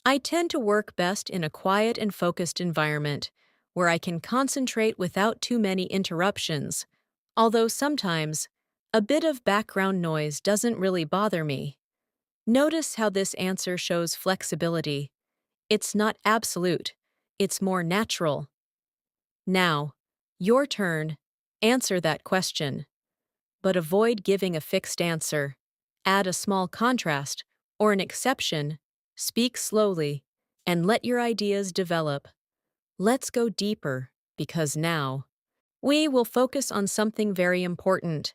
"I tend to work best in a quiet and focused environment where I can concentrate without too many interruptions, although sometimes a bit of background noise doesn't really bother me." Notice how this answer shows flexibility. It's not absolute, it's more natural. Now, your turn. Answer that question, but avoid giving a fixed answer. Add a small contrast or an exception. Speak slowly and let your ideas develop. Let's go deeper, because now we will focus on something very important: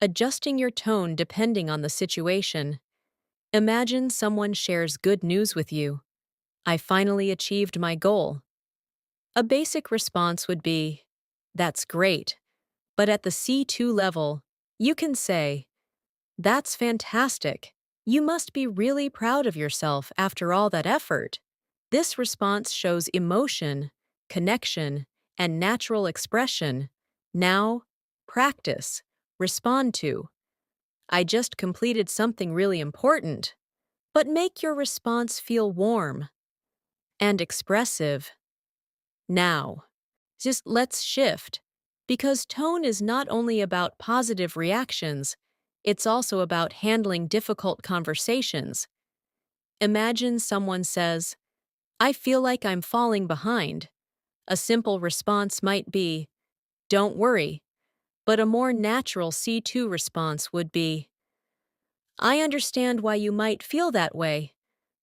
adjusting your tone depending on the situation. Imagine someone shares good news with you. "I finally achieved my goal." A basic response would be, "That's great." But at the C2 level, you can say, "That's fantastic. You must be really proud of yourself after all that effort." This response shows emotion, connection, and natural expression. Now, practice. Respond to, "I just completed something really important." But make your response feel warm and expressive. Now, just let's shift, because tone is not only about positive reactions, it's also about handling difficult conversations. Imagine someone says, I feel like I'm falling behind. A simple response might be, don't worry, but a more natural C2 response would be, I understand why you might feel that way,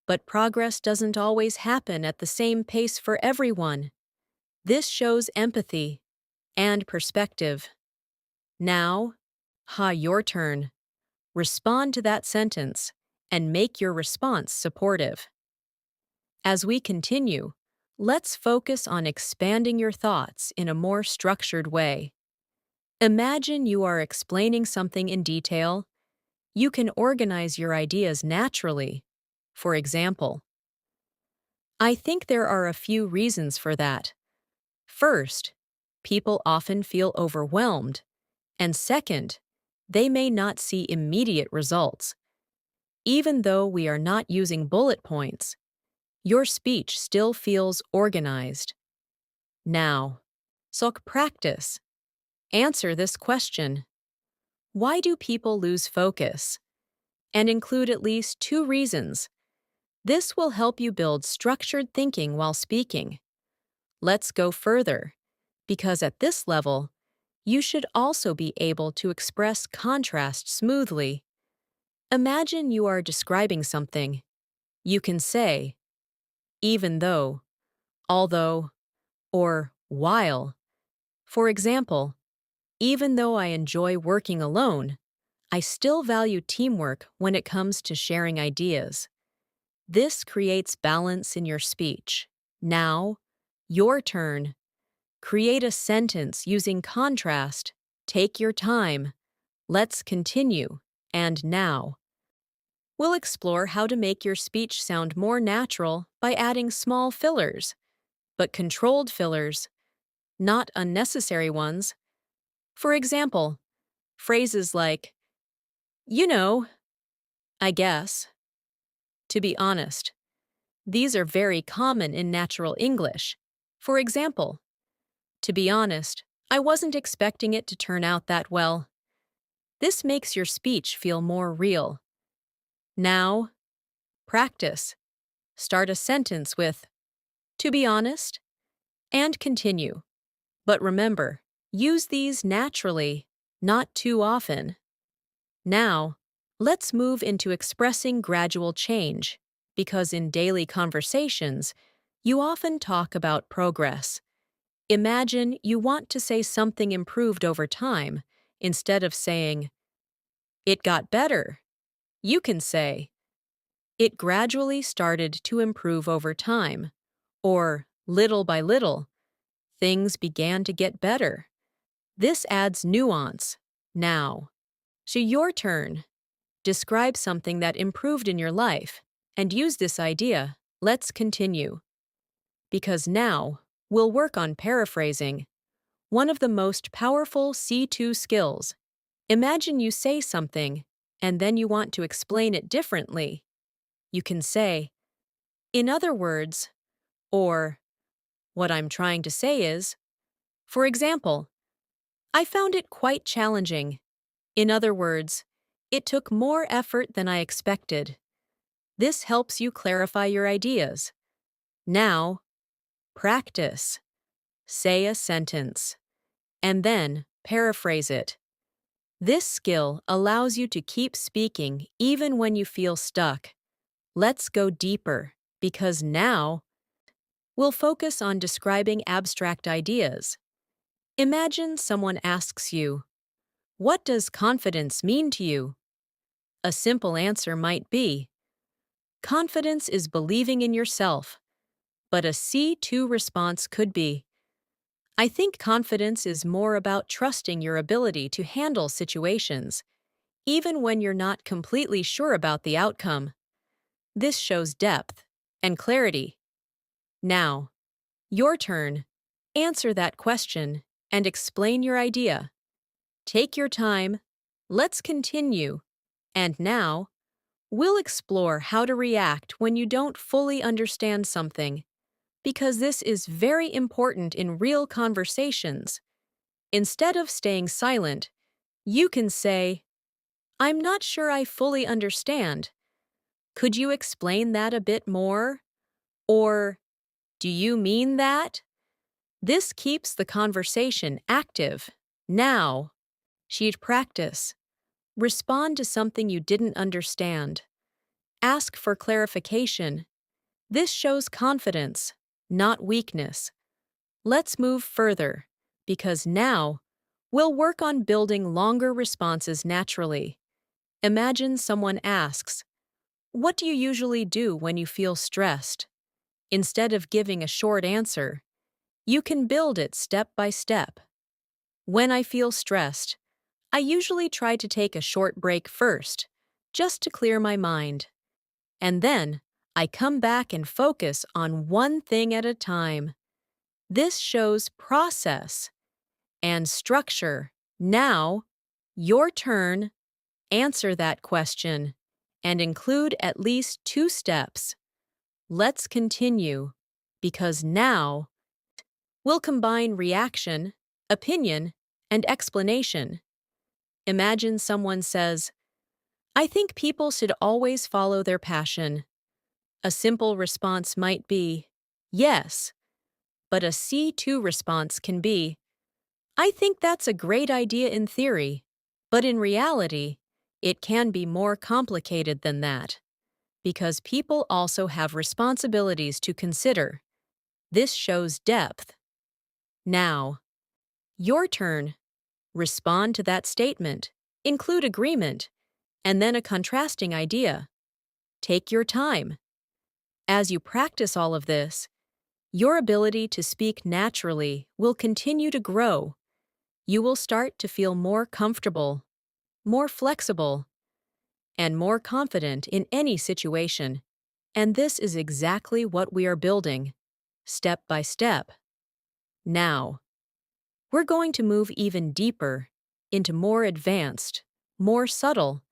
but progress doesn't always happen at the same pace for everyone. This shows empathy and perspective. Now, your turn. Respond to that sentence and make your response supportive. As we continue, let's focus on expanding your thoughts in a more structured way. Imagine you are explaining something in detail. You can organize your ideas naturally. For example, I think there are a few reasons for that. First, people often feel overwhelmed. And second, they may not see immediate results. Even though we are not using bullet points, your speech still feels organized. Now, practice. Answer this question. Why do people lose focus? And include at least 2 reasons. This will help you build structured thinking while speaking. Let's go further, because at this level, you should also be able to express contrast smoothly. Imagine you are describing something. You can say, even though, although, or while. For example, even though I enjoy working alone, I still value teamwork when it comes to sharing ideas. This creates balance in your speech. Now, your turn. Create a sentence using contrast. Take your time. Let's continue. And now. We'll explore how to make your speech sound more natural by adding small fillers, but controlled fillers, not unnecessary ones. For example, phrases like, you know, I guess. To be honest, these are very common in natural English. For example, to be honest, I wasn't expecting it to turn out that well. This makes your speech feel more real. Now, practice. Start a sentence with, to be honest, and continue. But remember, use these naturally, not too often. Now, let's move into expressing gradual change, because in daily conversations, you often talk about progress. Imagine you want to say something improved over time, instead of saying, it got better. You can say, it gradually started to improve over time, or little by little, things began to get better. This adds nuance. Now, your turn. Describe something that improved in your life, and use this idea. Let's continue. Because now, we'll work on paraphrasing, one of the most powerful C2 skills. Imagine you say something, and then you want to explain it differently. You can say, in other words, or, what I'm trying to say is, for example, I found it quite challenging. In other words, it took more effort than I expected. This helps you clarify your ideas. Now, practice. Say a sentence, and then paraphrase it. This skill allows you to keep speaking even when you feel stuck. Let's go deeper, because now we'll focus on describing abstract ideas. Imagine someone asks you, what does confidence mean to you? A simple answer might be, confidence is believing in yourself. But a C2 response could be, I think confidence is more about trusting your ability to handle situations, even when you're not completely sure about the outcome. This shows depth and clarity. Now, your turn. Answer that question and explain your idea. Take your time. Let's continue. And now, we'll explore how to react when you don't fully understand something, because this is very important in real conversations. Instead of staying silent, you can say, I'm not sure I fully understand. Could you explain that a bit more? Or, Do you mean that? This keeps the conversation active. Now, she'd practice. Respond to something you didn't understand. Ask for clarification. This shows confidence, not weakness. Let's move further, because now we'll work on building longer responses naturally. Imagine someone asks, "What do you usually do when you feel stressed?" Instead of giving a short answer, you can build it step by step. When I feel stressed, I usually try to take a short break first, just to clear my mind. And then, I come back and focus on one thing at a time. This shows process and structure. Now, your turn. Answer that question and include at least 2 steps. Let's continue, because now we'll combine reaction, opinion, and explanation. Imagine someone says, "I think people should always follow their passion." A simple response might be, "Yes," but a C2 response can be, "I think that's a great idea in theory, but in reality, it can be more complicated than that, because people also have responsibilities to consider." This shows depth. Now, your turn. Respond to that statement, include agreement, and then a contrasting idea. Take your time. As you practice all of this, your ability to speak naturally will continue to grow. You will start to feel more comfortable, more flexible, and more confident in any situation. And this is exactly what we are building, step by step. Now, we're going to move even deeper into more advanced, more subtle,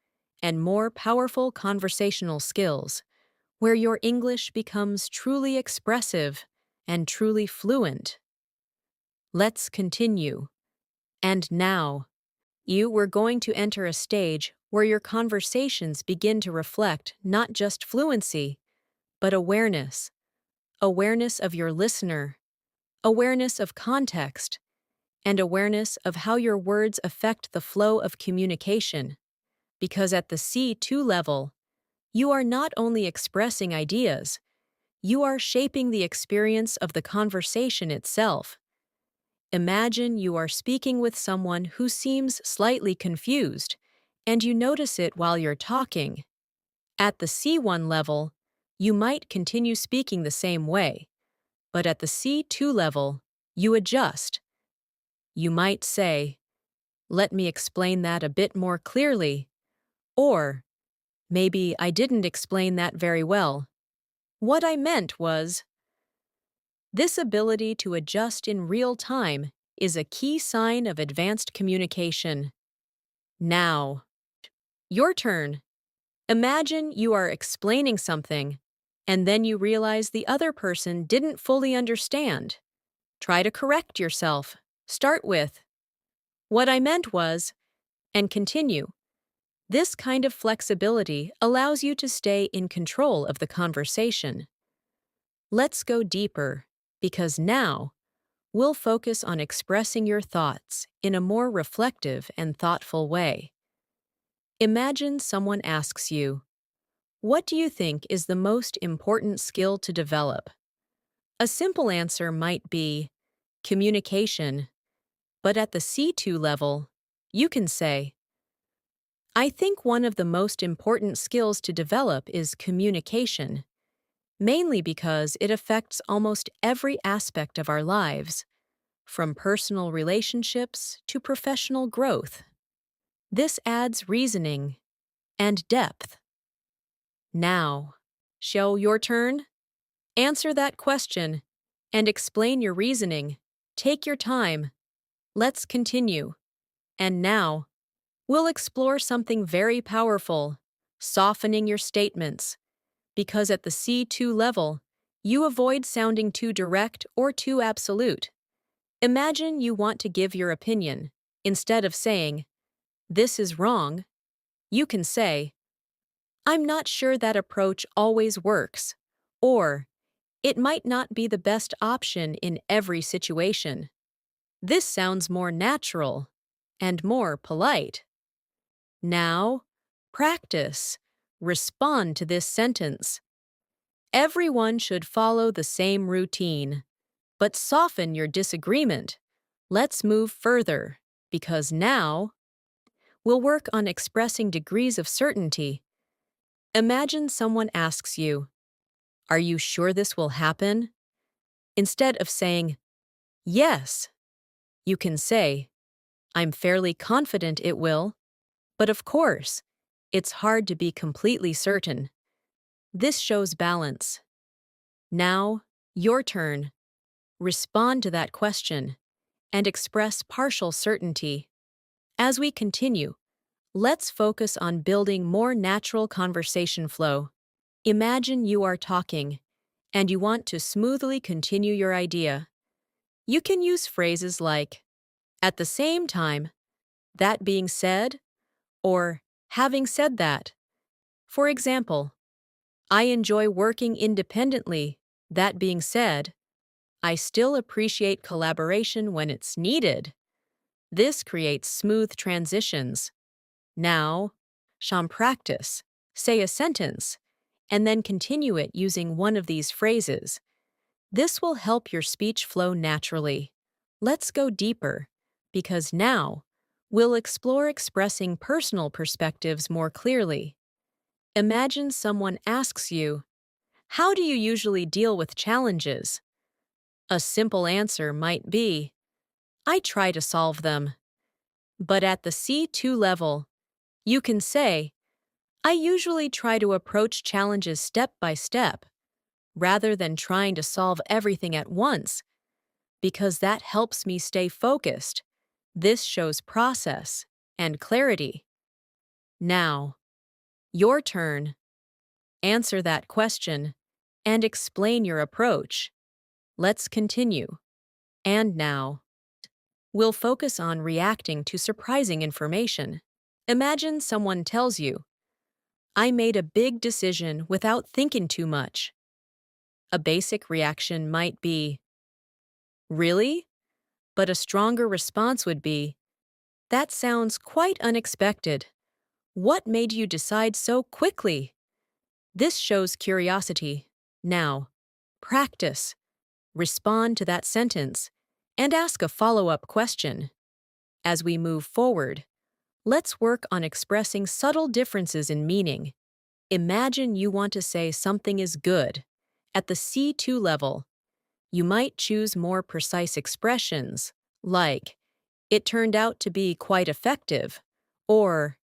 and more powerful conversational skills, where your English becomes truly expressive and truly fluent. Let's continue. And now, we're going to enter a stage where your conversations begin to reflect not just fluency, but awareness. Awareness of your listener, awareness of context, and awareness of how your words affect the flow of communication. Because at the C2 level, you are not only expressing ideas, you are shaping the experience of the conversation itself. Imagine you are speaking with someone who seems slightly confused, and you notice it while you're talking. At the C1 level, you might continue speaking the same way, but at the C2 level, you adjust. You might say, "Let me explain that a bit more clearly," or, "Maybe I didn't explain that very well. What I meant was..." This ability to adjust in real time is a key sign of advanced communication. Now, your turn. Imagine you are explaining something, and then you realize the other person didn't fully understand. Try to correct yourself. Start with, "What I meant was," and continue. This kind of flexibility allows you to stay in control of the conversation. Let's go deeper, because now we'll focus on expressing your thoughts in a more reflective and thoughtful way. Imagine someone asks you, "What do you think is the most important skill to develop?" A simple answer might be communication, but at the C2 level, you can say, "I think one of the most important skills to develop is communication, mainly because it affects almost every aspect of our lives, from personal relationships to professional growth." This adds reasoning and depth. Now, show your turn. Answer that question and explain your reasoning. Take your time. Let's continue. And now, we'll explore something very powerful, softening your statements. Because at the C2 level, you avoid sounding too direct or too absolute. Imagine you want to give your opinion. Instead of saying, "This is wrong," you can say, "I'm not sure that approach always works," or, It might not be the best option in every situation. This sounds more natural and more polite. Now, practice. Respond to this sentence. Everyone should follow the same routine, but soften your disagreement. Let's move further, because now we'll work on expressing degrees of certainty. Imagine someone asks you, "Are you sure this will happen?" Instead of saying, "Yes," you can say, "I'm fairly confident it will, but of course, it's hard to be completely certain." This shows balance. Now, your turn. Respond to that question and express partial certainty. As we continue, let's focus on building more natural conversation flow. Imagine you are talking, and you want to smoothly continue your idea. You can use phrases like, "at the same time," "that being said," or "having said that." For example, "I enjoy working independently. That being said, I still appreciate collaboration when it's needed." This creates smooth transitions. Now, sham practice. Say a sentence, and then continue it using one of these phrases. This will help your speech flow naturally. Let's go deeper, because now we'll explore expressing personal perspectives more clearly. Imagine someone asks you, "How do you usually deal with challenges?" A simple answer might be, "I try to solve them." But at the C2 level, you can say, "I usually try to approach challenges step by step, rather than trying to solve everything at once, because that helps me stay focused." This shows process and clarity. Now, your turn. Answer that question and explain your approach. Let's continue. And now, we'll focus on reacting to surprising information. Imagine someone tells you, "I made a big decision without thinking too much." A basic reaction might be, "Really?" But a stronger response would be, "That sounds quite unexpected. What made you decide so quickly?" This shows curiosity. Now, practice. Respond to that sentence and ask a follow-up question. As we move forward, let's work on expressing subtle differences in meaning. Imagine you want to say something is good. At the C2 level, you might choose more precise expressions, like, "It turned out to be quite effective," or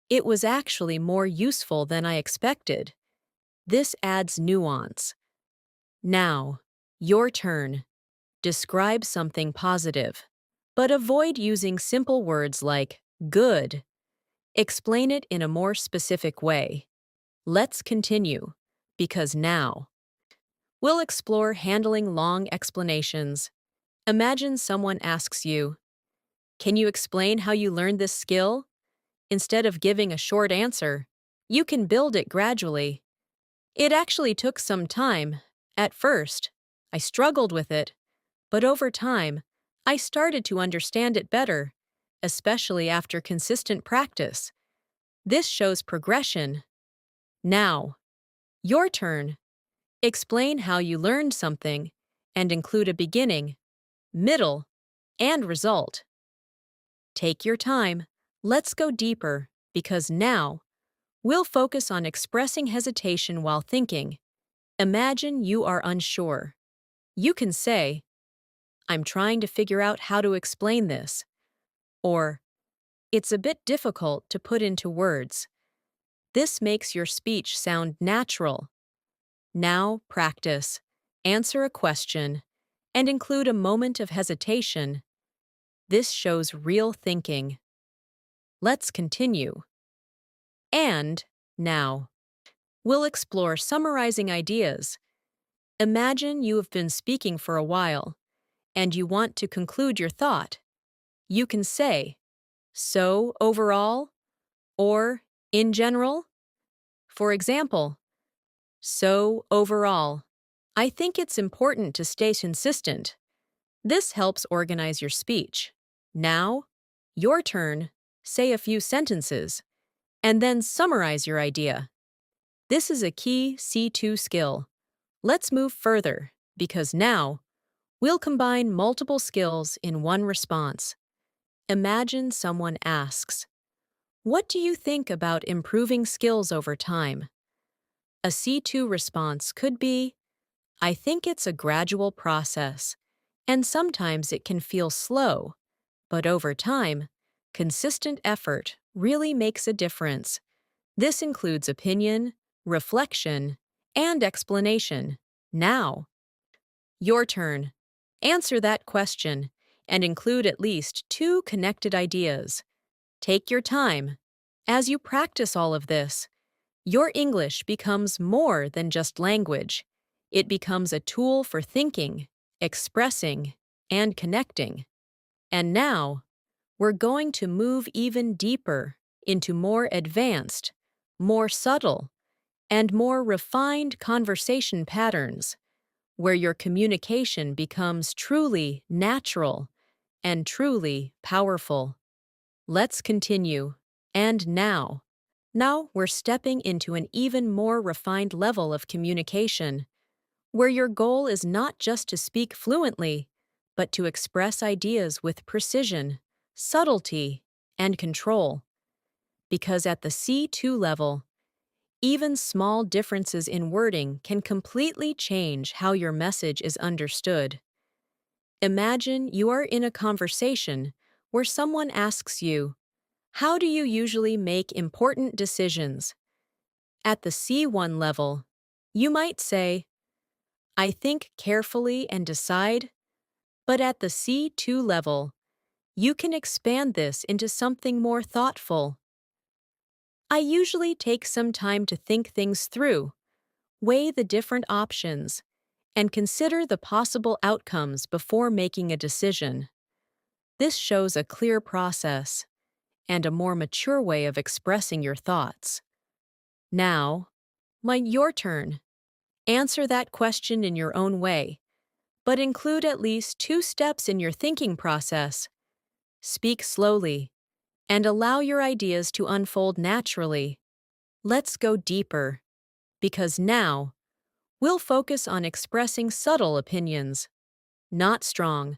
"It was actually more useful than I expected." This adds nuance. Now, your turn. Describe something positive, but avoid using simple words like "good." Explain it in a more specific way. Let's continue, because now we'll explore handling long explanations. Imagine someone asks you, "Can you explain how you learned this skill?" Instead of giving a short answer, you can build it gradually. "It actually took some time. At first, I struggled with it, but over time, I started to understand it better, especially after consistent practice." This shows progression. Now, your turn. Explain how you learned something and include a beginning, middle, and result. Take your time. Let's go deeper, because now we'll focus on expressing hesitation while thinking. Imagine you are unsure. You can say, "I'm trying to figure out how to explain this," or "It's a bit difficult to put into words." This makes your speech sound natural. Now, practice. Answer a question and include a moment of hesitation. This shows real thinking. Let's continue. And now, we'll explore summarizing ideas. Imagine you have been speaking for a while, and you want to conclude your thought. You can say, "So, overall," or "in general." For example, "So, overall, I think it's important to stay consistent. This helps organize your speech. Now, your turn. Say a few sentences, and then summarize your idea. This is a key C2 skill. Let's move further, because now, we'll combine multiple skills in one response. Imagine someone asks, "What do you think about improving skills over time?" A C2 response could be, "I think it's a gradual process, and sometimes it can feel slow, but over time, consistent effort really makes a difference." This includes opinion, reflection, and explanation. Now, your turn. Answer that question and include at least two connected ideas. Take your time. As you practice all of this, your English becomes more than just language. It becomes a tool for thinking, expressing, and connecting. And now, we're going to move even deeper into more advanced, more subtle, and more refined conversation patterns, where your communication becomes truly natural and truly powerful. Let's continue. And now. Now we're stepping into an even more refined level of communication, where your goal is not just to speak fluently, but to express ideas with precision, subtlety, and control. Because at the C2 level, even small differences in wording can completely change how your message is understood. Imagine you are in a conversation where someone asks you, "How do you usually make important decisions?" At the C1 level, you might say, "I think carefully and decide." But at the C2 level, you can expand this into something more thoughtful. "I usually take some time to think things through, weigh the different options, and consider the possible outcomes before making a decision." This shows a clear process and a more mature way of expressing your thoughts. Now, your turn. Answer that question in your own way, but include at least two steps in your thinking process. Speak slowly and allow your ideas to unfold naturally. Let's go deeper, because now we'll focus on expressing subtle opinions, not strong,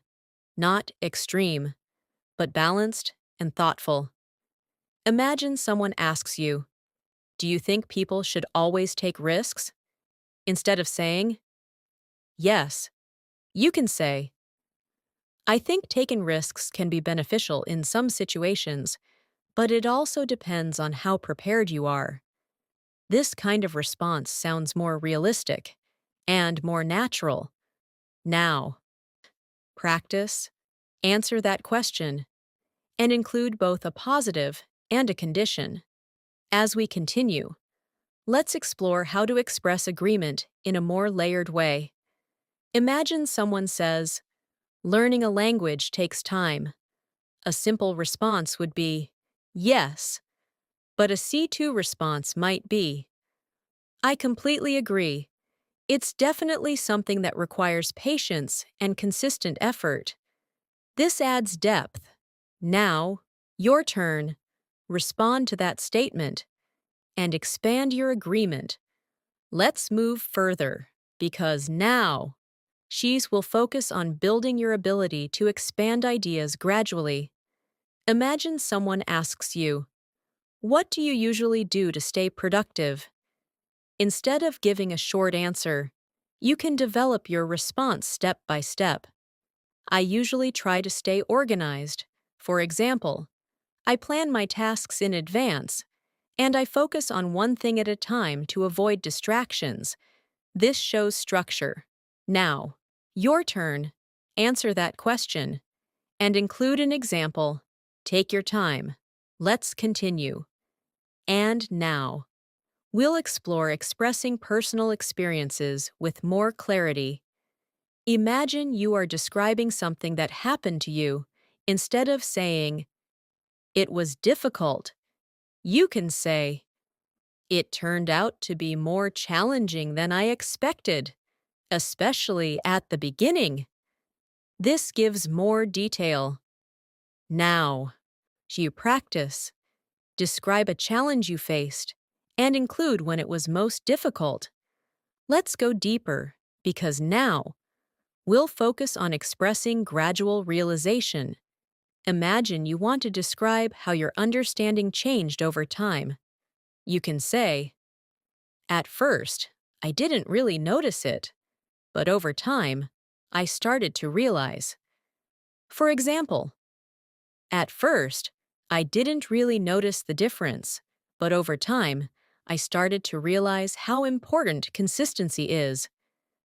not extreme, but balanced and thoughtful. Imagine someone asks you, "Do you think people should always take risks?" Instead of saying, "Yes," you can say, "I think taking risks can be beneficial in some situations, but it also depends on how prepared you are." This kind of response sounds more realistic and more natural. Now, practice, answer that question, and include both a positive and a condition. As we continue, let's explore how to express agreement in a more layered way. Imagine someone says, "Learning a language takes time." A simple response would be, "Yes," but a C2 response might be, "I completely agree. It's definitely something that requires patience and consistent effort." This adds depth. Now, your turn. Respond to that statement and expand your agreement. Let's move further, because now, she's will focus on building your ability to expand ideas gradually. Imagine someone asks you, "What do you usually do to stay productive?" Instead of giving a short answer, you can develop your response step by step. "I usually try to stay organized. For example, I plan my tasks in advance, and I focus on one thing at a time to avoid distractions." This shows structure. Now, your turn. Answer that question and include an example. Take your time. Let's continue. And now, we'll explore expressing personal experiences with more clarity. Imagine you are describing something that happened to you. Instead of saying, "It was difficult," you can say, "It turned out to be more challenging than I expected." especially at the beginning. This gives more detail. Now, you practice. Describe a challenge you faced and include when it was most difficult. Let's go deeper, because now we'll focus on expressing gradual realization. Imagine you want to describe how your understanding changed over time. You can say, "At first, I didn't really notice it, but over time, I started to realize." For example, "At first, I didn't really notice the difference, but over time, I started to realize how important consistency is."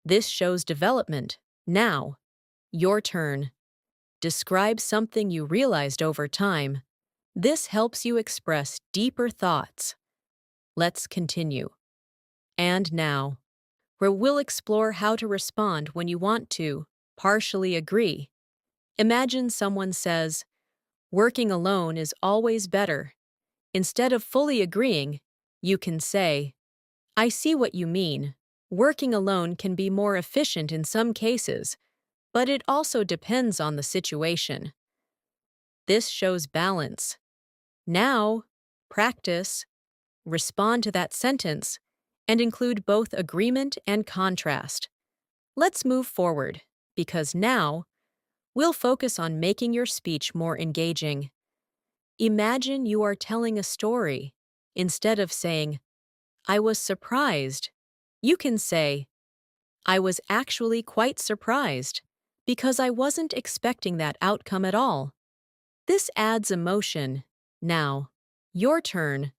This shows development. Now, your turn. Describe something you realized over time. This helps you express deeper thoughts. Let's continue. And now, where we'll explore how to respond when you want to partially agree. Imagine someone says, "Working alone is always better." Instead of fully agreeing, you can say, "I see what you mean. Working alone can be more efficient in some cases, but it also depends on the situation." This shows balance. Now, practice, respond to that sentence, and include both agreement and contrast. Let's move forward, because now we'll focus on making your speech more engaging. Imagine you are telling a story. Instead of saying, "I was surprised," you can say, "I was actually quite surprised, because I wasn't expecting that outcome at all." This adds emotion. Now, your turn.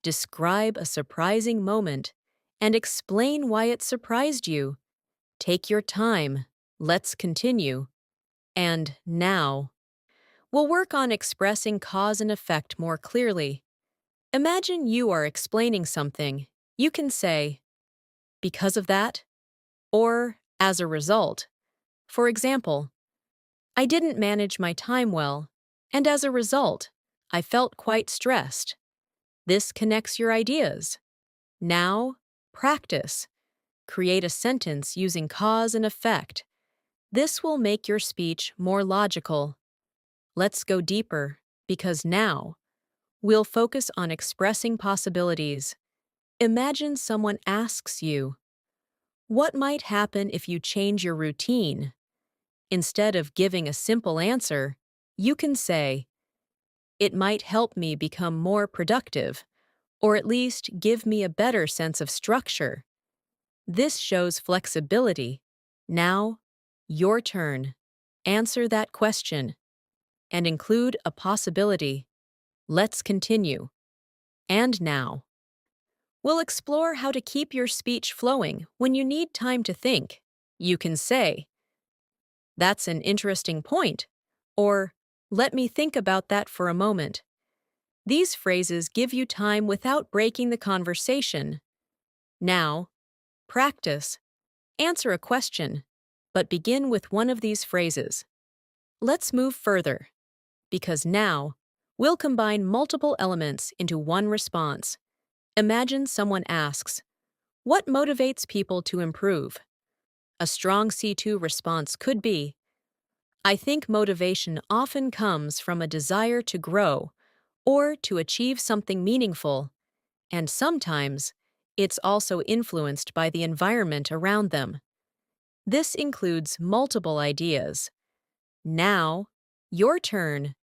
Describe a surprising moment and explain why it surprised you. Take your time. Let's continue. And now, we'll work on expressing cause and effect more clearly. Imagine you are explaining something. You can say, "Because of that," or "as a result." For example, "I didn't manage my time well, and as a result, I felt quite stressed." This connects your ideas. Now, practice. Create a sentence using cause and effect. This will make your speech more logical. Let's go deeper, because now we'll focus on expressing possibilities. Imagine someone asks you, "What might happen if you change your routine?" Instead of giving a simple answer, you can say, "It might help me become more productive, or at least give me a better sense of structure." This shows flexibility. Now, your turn. Answer that question and include a possibility. Let's continue. And now, we'll explore how to keep your speech flowing when you need time to think. You can say, "That's an interesting point," or "Let me think about that for a moment." These phrases give you time without breaking the conversation. Now, practice. Answer a question, but begin with one of these phrases. Let's move further, because now we'll combine multiple elements into one response. Imagine someone asks, "What motivates people to improve?" A strong C2 response could be, "I think motivation often comes from a desire to grow or to achieve something meaningful, and sometimes it's also influenced by the environment around them." This includes multiple ideas. Now, your turn.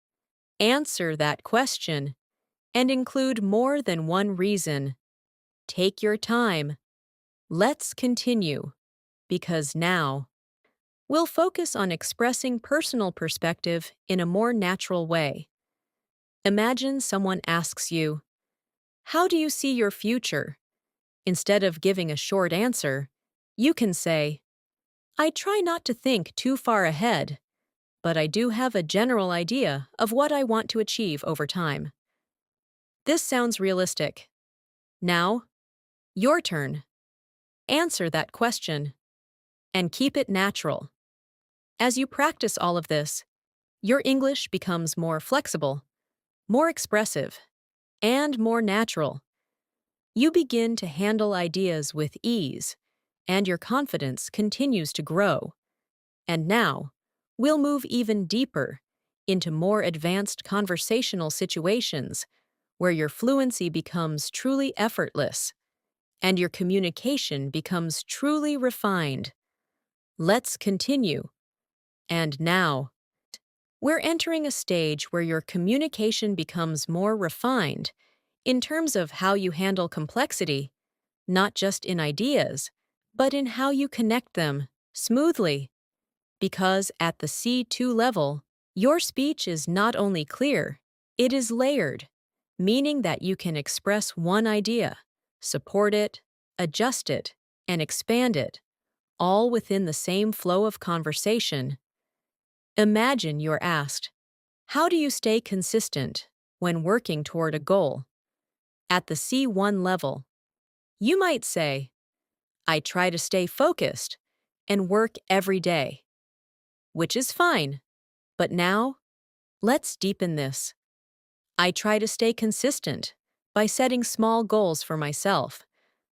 Answer that question and include more than one reason. Take your time. Let's continue, because now we'll focus on expressing personal perspective in a more natural way. Imagine someone asks you, "How do you see your future?" Instead of giving a short answer, you can say, "I try not to think too far ahead, but I do have a general idea of what I want to achieve over time." This sounds realistic. Now, your turn. Answer that question and keep it natural. As you practice all of this, your English becomes more flexible, more expressive, and more natural. You begin to handle ideas with ease and your confidence continues to grow. And now, we'll move even deeper into more advanced conversational situations where your fluency becomes truly effortless and your communication becomes truly refined. Let's continue. And now, we're entering a stage where your communication becomes more refined in terms of how you handle complexity, not just in ideas, but in how you connect them smoothly. Because at the C2 level, your speech is not only clear, it is layered, meaning that you can express one idea, support it, adjust it, and expand it, all within the same flow of conversation. Imagine you're asked, how do you stay consistent when working toward a goal? At the C1 level, you might say, I try to stay focused and work every day, which is fine. But now, let's deepen this. I try to stay consistent by setting small goals for myself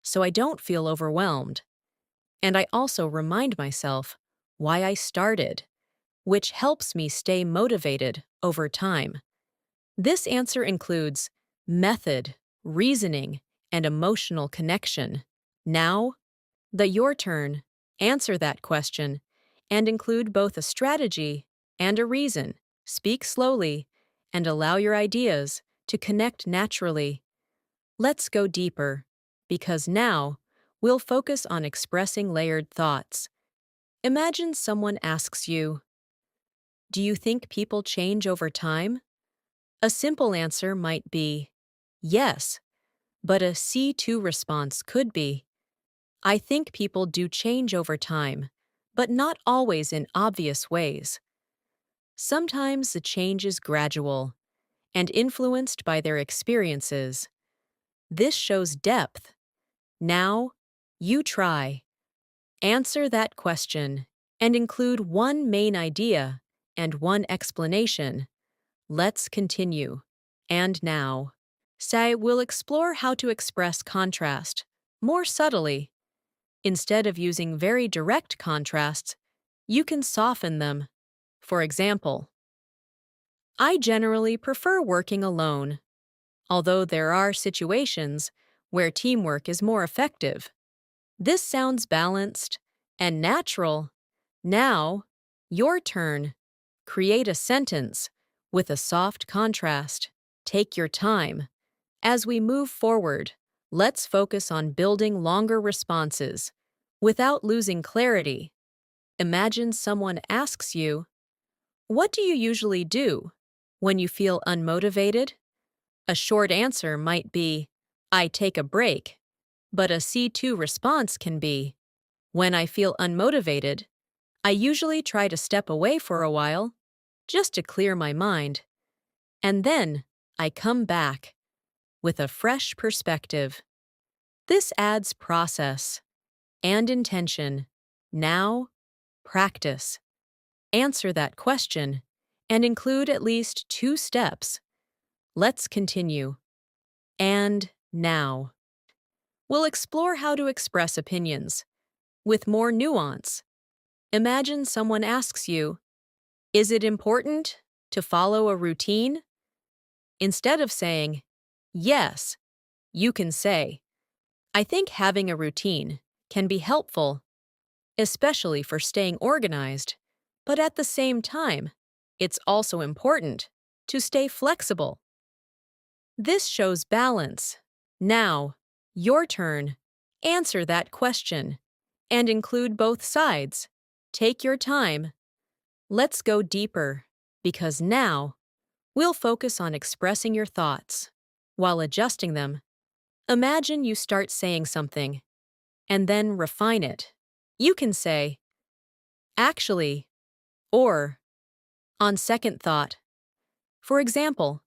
so I don't feel overwhelmed. And I also remind myself why I started, which helps me stay motivated over time. This answer includes method, reasoning, and emotional connection. Now, your turn. Answer that question and include both a strategy and a reason. Speak slowly and allow your ideas to connect naturally. Let's go deeper, because now we'll focus on expressing layered thoughts. Imagine someone asks you, do you think people change over time? A simple answer might be, yes, but a C2 response could be, I think people do change over time, but not always in obvious ways. Sometimes the change is gradual and influenced by their experiences. This shows depth. Now, you try. Answer that question and include one main idea and one explanation. Let's continue. And now, say we'll explore how to express contrast more subtly. Instead of using very direct contrasts, you can soften them. For example, I generally prefer working alone, although there are situations where teamwork is more effective. This sounds balanced and natural. Now, your turn. Create a sentence with a soft contrast. Take your time. As we move forward, let's focus on building longer responses without losing clarity. Imagine someone asks you, what do you usually do when you feel unmotivated? A short answer might be, I take a break, but a C2 response can be, when I feel unmotivated, I usually try to step away for a while, just to clear my mind. And then I come back with a fresh perspective. This adds process and intention. Now, practice. Answer that question and include at least 2 steps. Let's continue. And now, we'll explore how to express opinions with more nuance. Imagine someone asks you, is it important to follow a routine? Instead of saying, yes, you can say, I think having a routine can be helpful, especially for staying organized, but at the same time, it's also important to stay flexible. This shows balance. Now, your turn. Answer that question and include both sides. Take your time. Let's go deeper, because now we'll focus on expressing your thoughts while adjusting them. Imagine you start saying something and then refine it. You can say, actually, or on second thought. For example,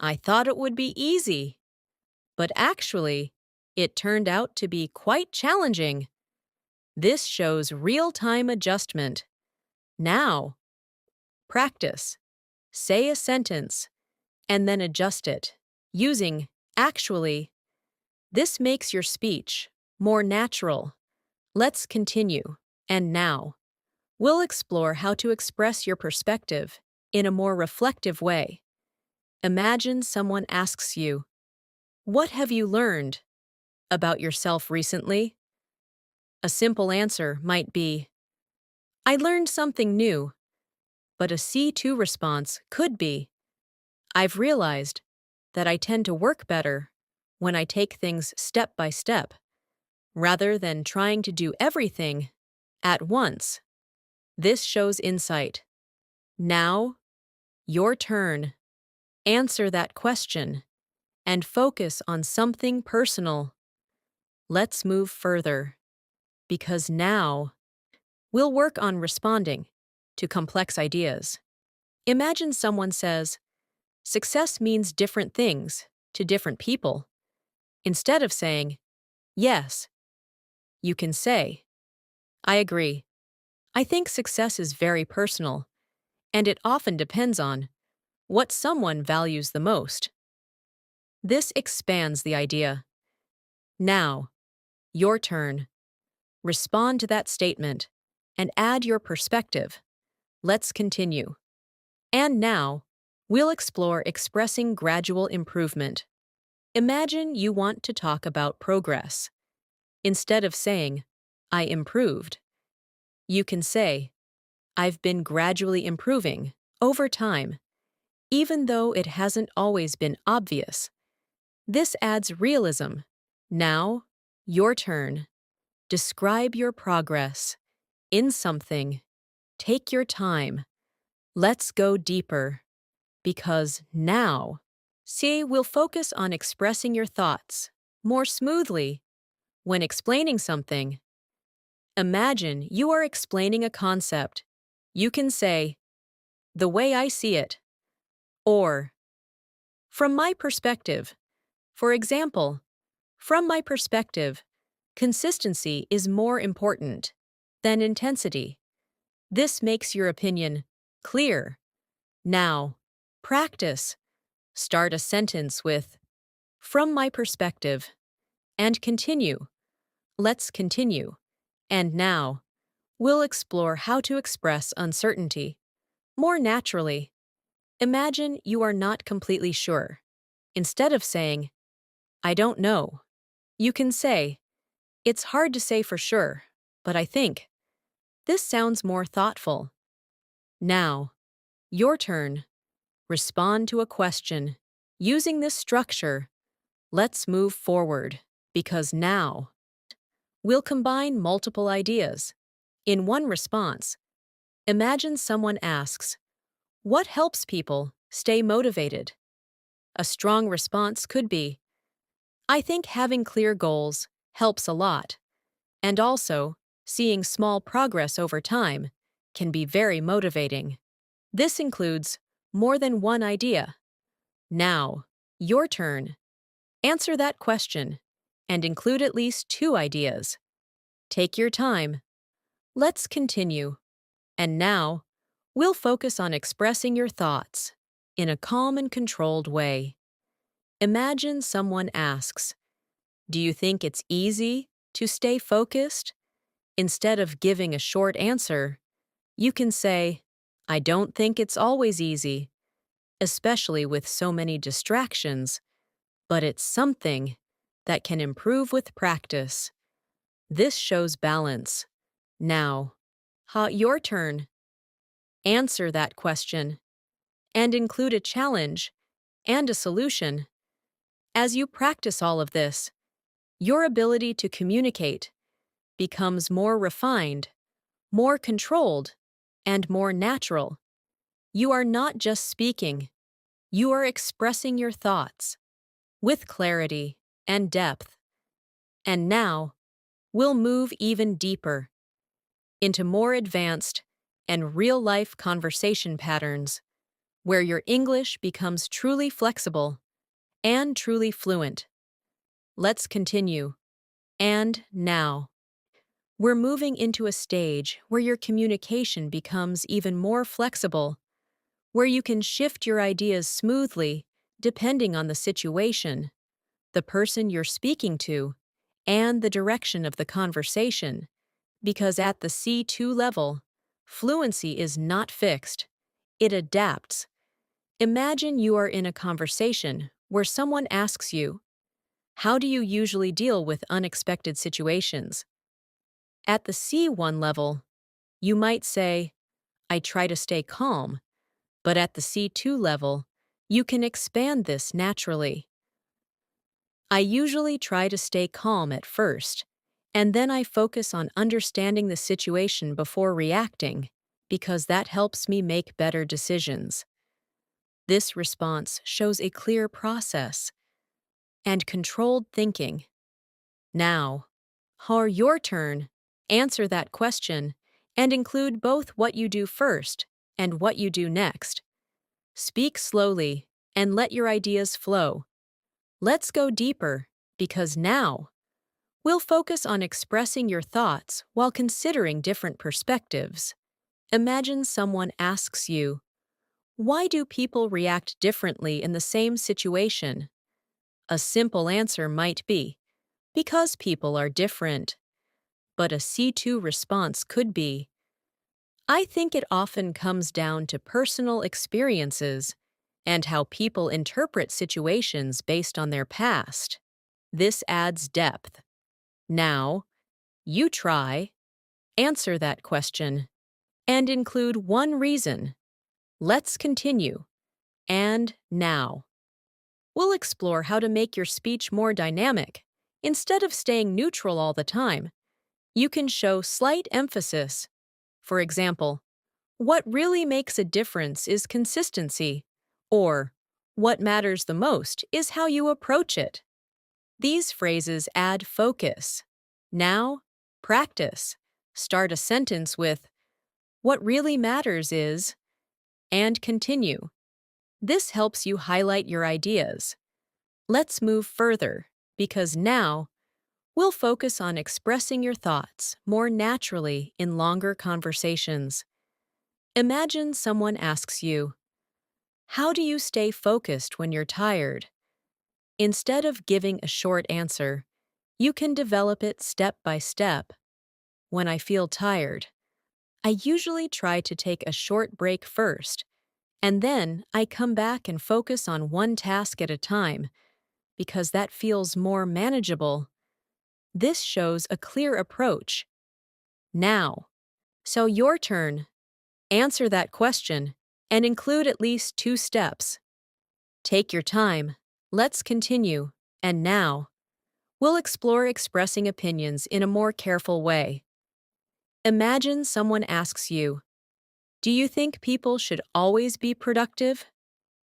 I thought it would be easy, but actually, it turned out to be quite challenging. This shows real-time adjustment. Now, practice. Say a sentence and then adjust it using actually. This makes your speech more natural. Let's continue. And now, we'll explore how to express your perspective in a more reflective way. Imagine someone asks you, "What have you learned about yourself recently?" A simple answer might be, "I learned something new," but a C2 response could be, "I've realized that I tend to work better when I take things step by step, rather than trying to do everything at once." This shows insight. Now, your turn. Answer that question and focus on something personal. Let's move further, because now we'll work on responding to complex ideas. Imagine someone says, "Success means different things to different people." Instead of saying, "Yes," you can say, "I agree. I think success is very personal, and it often depends on what someone values the most." This expands the idea. Now, your turn. Respond to that statement and add your perspective. Let's continue. And now, we'll explore expressing gradual improvement. Imagine you want to talk about progress. Instead of saying, "I improved," you can say, "I've been gradually improving over time, even though it hasn't always been obvious." This adds realism. Now, your turn. Describe your progress in something. Take your time. Let's go deeper. Because now, see, we'll focus on expressing your thoughts more smoothly. When explaining something, imagine you are explaining a concept. You can say, "The way I see it," or "From my perspective." For example, "From my perspective, consistency is more important than intensity." This makes your opinion clear. Now, practice. Start a sentence with, "From my perspective," and continue. Let's continue. And now, we'll explore how to express uncertainty more naturally. Imagine you are not completely sure. Instead of saying, "I don't know," you can say, "It's hard to say for sure, but I think." This sounds more thoughtful. Now, your turn. Respond to a question. Using this structure, let's move forward, because now we'll combine multiple ideas in one response. Imagine someone asks, "What helps people stay motivated?" A strong response could be, "I think having clear goals helps a lot, and also seeing small progress over time can be very motivating." This includes more than one idea. Now, your turn. Answer that question and include at least two ideas. Take your time. Let's continue. And now, we'll focus on expressing your thoughts in a calm and controlled way. Imagine someone asks, "Do you think it's easy to stay focused?" Instead of giving a short answer, you can say, "I don't think it's always easy, especially with so many distractions, but it's something that can improve with practice." This shows balance. Now, your turn. Answer that question and include a challenge and a solution. As you practice all of this, your ability to communicate becomes more refined, more controlled, and more natural. You are not just speaking, you are expressing your thoughts with clarity and depth. And now, we'll move even deeper into more advanced and real-life conversation patterns where your English becomes truly flexible and truly fluent. Let's continue. And now, we're moving into a stage where your communication becomes even more flexible, where you can shift your ideas smoothly depending on the situation, the person you're speaking to, and the direction of the conversation. Because at the C2 level, fluency is not fixed, it adapts. Imagine you are in a conversation where someone asks you, "How do you usually deal with unexpected situations?" At the C1 level, you might say, "I try to stay calm," but at the C2 level, you can expand this naturally. "I usually try to stay calm at first, and then I focus on understanding the situation before reacting, because that helps me make better decisions." This response shows a clear process and controlled thinking. Now, your turn. Answer that question and include both what you do first and what you do next. Speak slowly and let your ideas flow. Let's go deeper, because now we'll focus on expressing your thoughts while considering different perspectives. Imagine someone asks you, "Why do people react differently in the same situation?" A simple answer might be, "Because people are different." But a C2 response could be, "I think it often comes down to personal experiences and how people interpret situations based on their past." This adds depth. Now, you try, answer that question, and include one reason. Let's continue. And now, we'll explore how to make your speech more dynamic. Instead of staying neutral all the time, you can show slight emphasis. For example, "What really makes a difference is consistency," or "What matters the most is how you approach it." These phrases add focus. Now, practice. Start a sentence with, "What really matters is," and continue. This helps you highlight your ideas. Let's move further, because now we'll focus on expressing your thoughts more naturally in longer conversations. Imagine someone asks you, "How do you stay focused when you're tired?" Instead of giving a short answer, you can develop it step by step. "When I feel tired, I usually try to take a short break first, and then I come back and focus on one task at a time, because that feels more manageable." This shows a clear approach. Now, your turn. Answer that question and include at least 2 steps. Take your time. Let's continue. And now, we'll explore expressing opinions in a more careful way. Imagine someone asks you, "Do you think people should always be productive?"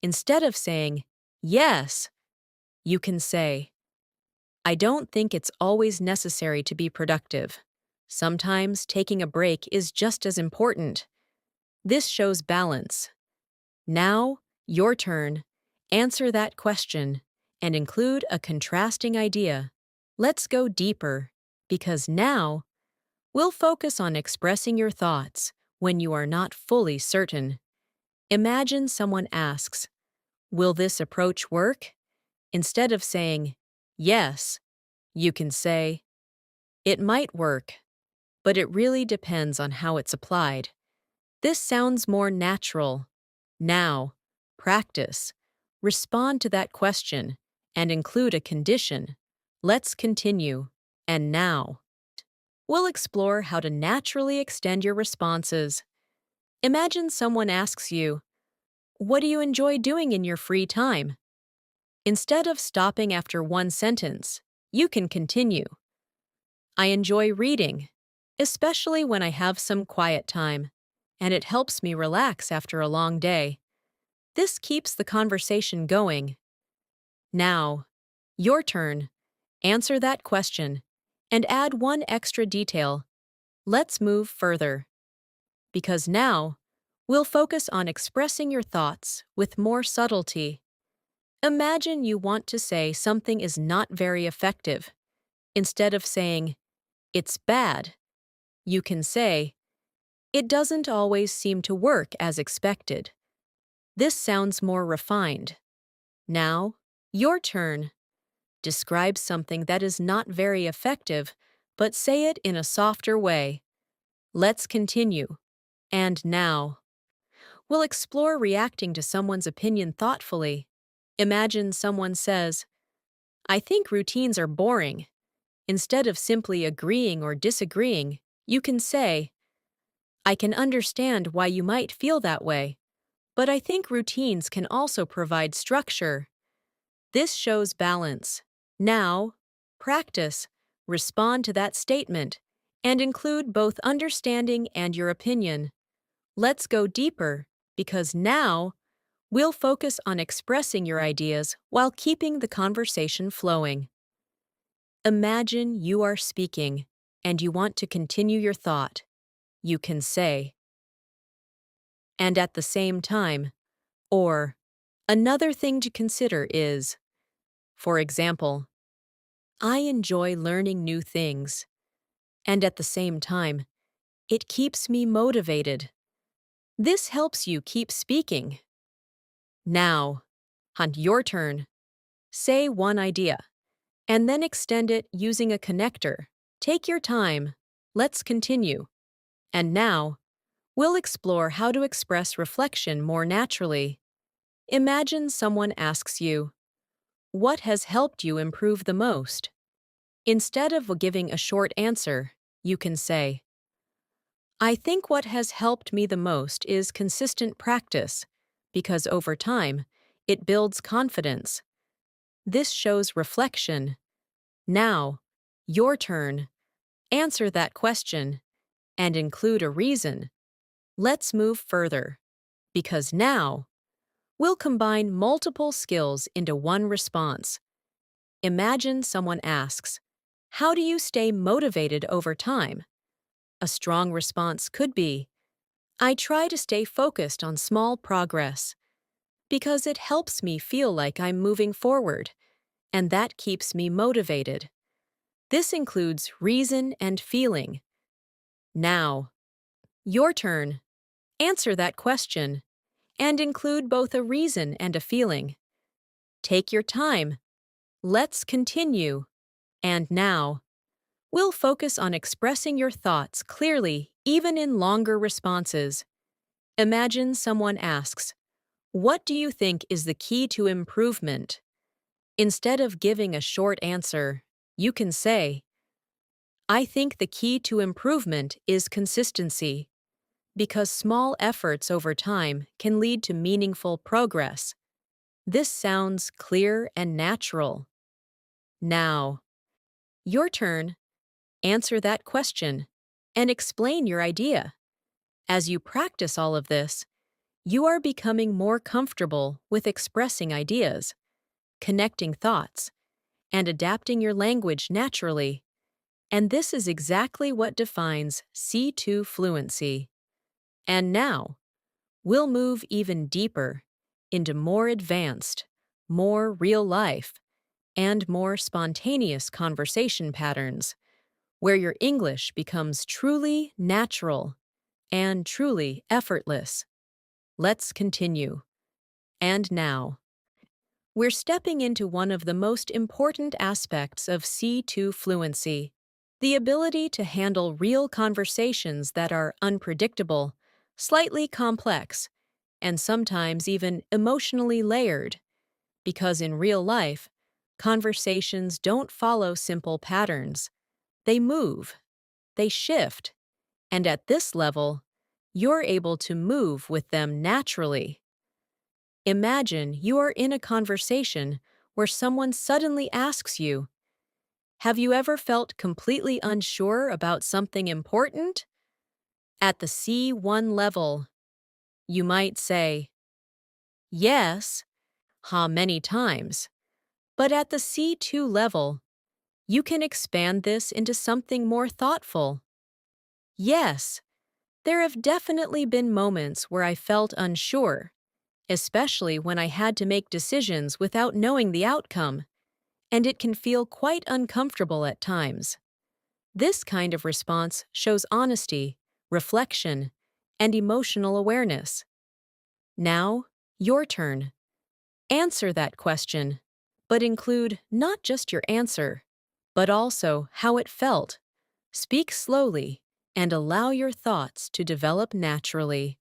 Instead of saying, "Yes," you can say, "I don't think it's always necessary to be productive. Sometimes taking a break is just as important." This shows balance. Now, your turn. Answer that question and include a contrasting idea. Let's go deeper, because now we'll focus on expressing your thoughts when you are not fully certain. Imagine someone asks, "Will this approach work?" Instead of saying, "Yes," you can say, "It might work, but it really depends on how it's applied." This sounds more natural. Now, practice. Respond to that question and include a condition. Let's continue. And now, we'll explore how to naturally extend your responses. Imagine someone asks you, "What do you enjoy doing in your free time?" Instead of stopping after one sentence, you can continue. "I enjoy reading, especially when I have some quiet time, and it helps me relax after a long day." This keeps the conversation going. Now, your turn. Answer that question and add one extra detail. Let's move further, because now we'll focus on expressing your thoughts with more subtlety. Imagine you want to say something is not very effective. Instead of saying, "It's bad," you can say, "It doesn't always seem to work as expected." This sounds more refined. Now, your turn. Describe something that is not very effective, but say it in a softer way. Let's continue. And now, we'll explore reacting to someone's opinion thoughtfully. Imagine someone says, "I think routines are boring." Instead of simply agreeing or disagreeing, you can say, "I can understand why you might feel that way, but I think routines can also provide structure." This shows balance. Now, practice, respond to that statement, and include both understanding and your opinion. Let's go deeper, because now we'll focus on expressing your ideas while keeping the conversation flowing. Imagine you are speaking and you want to continue your thought. You can say, "And at the same time," or "Another thing to consider is," for example, "I enjoy learning new things, and at the same time, it keeps me motivated." This helps you keep speaking. Now, on your turn, say one idea, and then extend it using a connector. Take your time. Let's continue. And now, we'll explore how to express reflection more naturally. Imagine someone asks you, "What has helped you improve the most?" Instead of giving a short answer, you can say, "I think what has helped me the most is consistent practice, because over time, it builds confidence." This shows reflection. Now, your turn. Answer that question and include a reason. Let's move further, because now we'll combine multiple skills into one response. Imagine someone asks, "How do you stay motivated over time?" A strong response could be, "I try to stay focused on small progress, because it helps me feel like I'm moving forward, and that keeps me motivated." This includes reason and feeling. Now, your turn. Answer that question and include both a reason and a feeling. Take your time. Let's continue. And now, we'll focus on expressing your thoughts clearly, even in longer responses. Imagine someone asks, "What do you think is the key to improvement?" Instead of giving a short answer, you can say, "I think the key to improvement is consistency, because small efforts over time can lead to meaningful progress." This sounds clear and natural. Now, your turn. Answer that question and explain your idea. As you practice all of this, you are becoming more comfortable with expressing ideas, connecting thoughts, and adapting your language naturally. And this is exactly what defines C2 fluency. And now, we'll move even deeper into more advanced, more real life, and more spontaneous conversation patterns, where your English becomes truly natural and truly effortless. Let's continue. And now, we're stepping into one of the most important aspects of C2 fluency, the ability to handle real conversations that are unpredictable, slightly complex, and sometimes even emotionally layered. Because in real life, conversations don't follow simple patterns. They move, they shift, and at this level, you're able to move with them naturally. Imagine you are in a conversation where someone suddenly asks you, "Have you ever felt completely unsure about something important?" At the C1 level, you might say, "Yes, many times." But at the C2 level, you can expand this into something more thoughtful. "Yes, there have definitely been moments where I felt unsure, especially when I had to make decisions without knowing the outcome, and it can feel quite uncomfortable at times." This kind of response shows honesty, reflection, and emotional awareness. Now, your turn. Answer that question, but include not just your answer, but also how it felt. Speak slowly and allow your thoughts to develop naturally.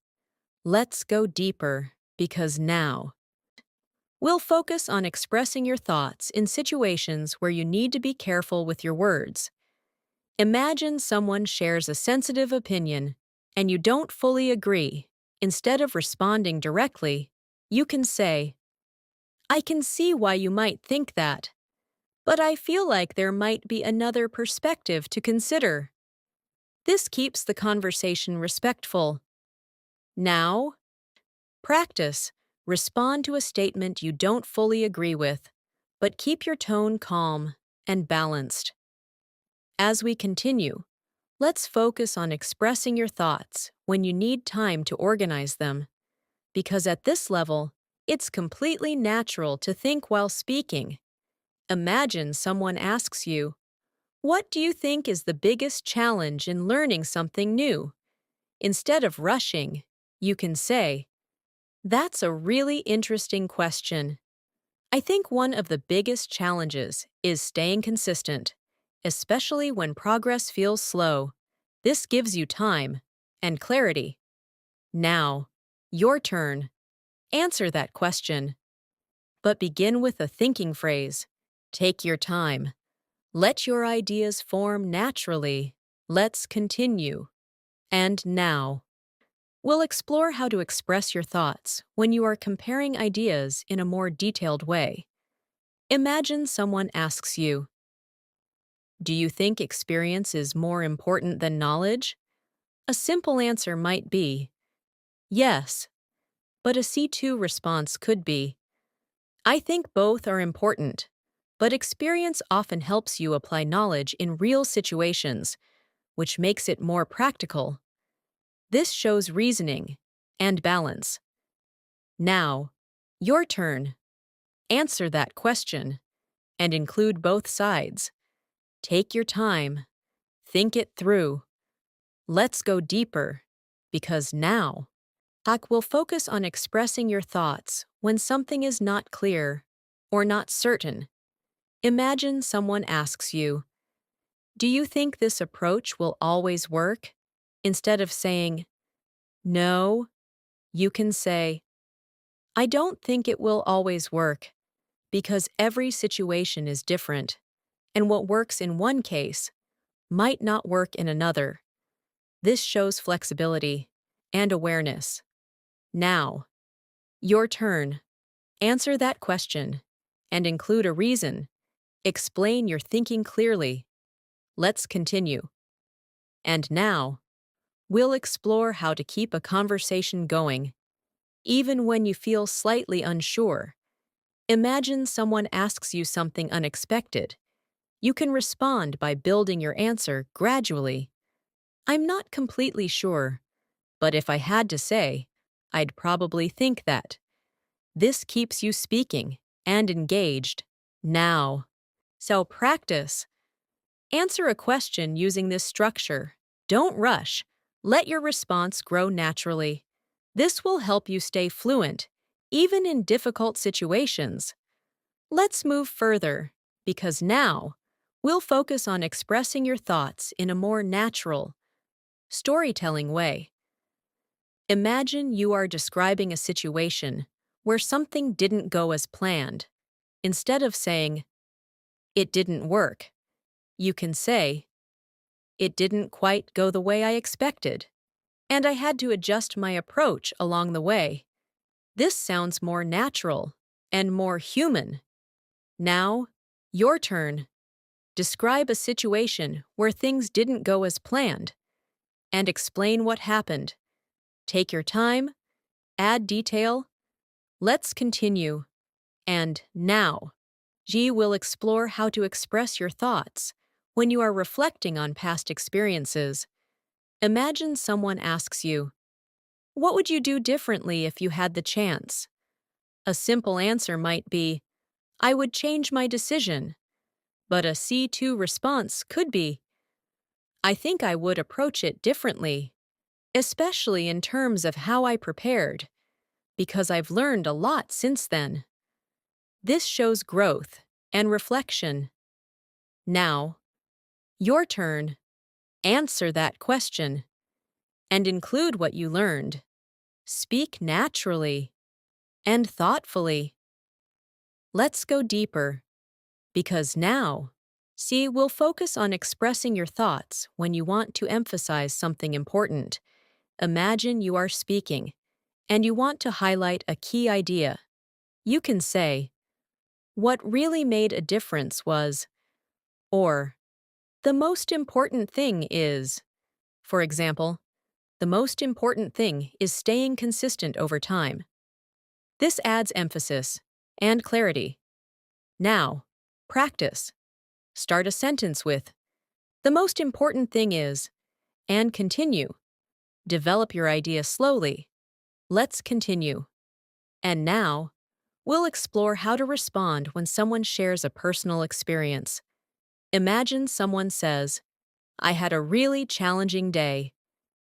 Let's go deeper because now we'll focus on expressing your thoughts in situations where you need to be careful with your words. Imagine someone shares a sensitive opinion and you don't fully agree. Instead of responding directly, you can say, I can see why you might think that, but I feel like there might be another perspective to consider. This keeps the conversation respectful. Now, practice. Respond to a statement you don't fully agree with, but keep your tone calm and balanced. As we continue, let's focus on expressing your thoughts when you need time to organize them, because at this level, it's completely natural to think while speaking. Imagine someone asks you, what do you think is the biggest challenge in learning something new? Instead of rushing, you can say, that's a really interesting question. I think one of the biggest challenges is staying consistent, especially when progress feels slow. This gives you time and clarity. Now, your turn. Answer that question. But begin with a thinking phrase. Take your time. Let your ideas form naturally. Let's continue. And now, we'll explore how to express your thoughts when you are comparing ideas in a more detailed way. Imagine someone asks you, do you think experience is more important than knowledge? A simple answer might be, yes, but a C2 response could be, I think both are important, but experience often helps you apply knowledge in real situations, which makes it more practical. This shows reasoning and balance. Now, your turn. Answer that question and include both sides. Take your time. Think it through. Let's go deeper, because now, Hak will focus on expressing your thoughts when something is not clear or not certain. Imagine someone asks you, do you think this approach will always work? Instead of saying, no, you can say, I don't think it will always work, because every situation is different, and what works in one case might not work in another. This shows flexibility and awareness. Now, your turn. Answer that question and include a reason. Explain your thinking clearly. Let's continue. And now, we'll explore how to keep a conversation going, even when you feel slightly unsure. Imagine someone asks you something unexpected. You can respond by building your answer gradually. I'm not completely sure, but if I had to say, I'd probably think that. This keeps you speaking and engaged. Now. So practice. Answer a question using this structure. Don't rush. Let your response grow naturally. This will help you stay fluent, even in difficult situations. Let's move further, because now we'll focus on expressing your thoughts in a more natural, storytelling way. Imagine you are describing a situation where something didn't go as planned. Instead of saying, it didn't work, you can say, it didn't quite go the way I expected, and I had to adjust my approach along the way. This sounds more natural and more human. Now, your turn. Describe a situation where things didn't go as planned, and explain what happened. Take your time, add detail. Let's continue. And now, G will explore how to express your thoughts when you are reflecting on past experiences. Imagine someone asks you, what would you do differently if you had the chance? A simple answer might be, I would change my decision. But a C2 response could be, I think I would approach it differently, especially in terms of how I prepared, because I've learned a lot since then. This shows growth and reflection. Now, your turn. Answer that question and include what you learned. Speak naturally and thoughtfully. Let's go deeper, because now, see, we'll focus on expressing your thoughts when you want to emphasize something important. Imagine you are speaking, and you want to highlight a key idea. You can say, "What really made a difference was," or, "The most important thing is," for example, "The most important thing is staying consistent over time." This adds emphasis and clarity. Now, practice. Start a sentence with, "The most important thing is," and continue. Develop your idea slowly. Let's continue. And now, we'll explore how to respond when someone shares a personal experience. Imagine someone says, "I had a really challenging day."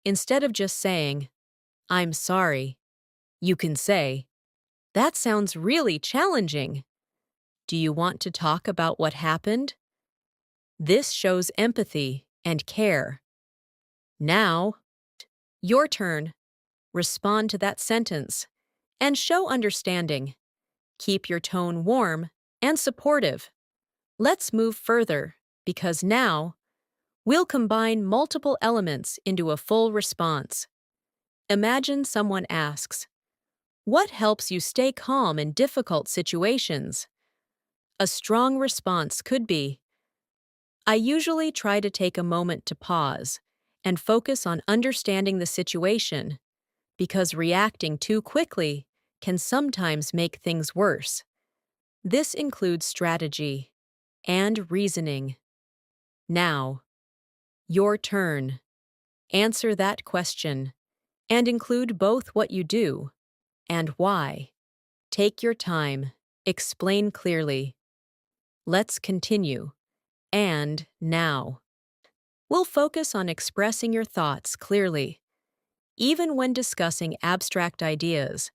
Instead of just saying, "I'm sorry," you can say, "That sounds really challenging. Do you want to talk about what happened?" This shows empathy and care. Now, your turn. Respond to that sentence and show understanding. Keep your tone warm and supportive. Let's move further, because now we'll combine multiple elements into a full response. Imagine someone asks, "What helps you stay calm in difficult situations?" A strong response could be, "I usually try to take a moment to pause and focus on understanding the situation, because reacting too quickly can sometimes make things worse." This includes strategy and reasoning. Now, your turn. Answer that question and include both what you do and why. Take your time. Explain clearly. Let's continue. And now, we'll focus on expressing your thoughts clearly. Even when discussing abstract ideas,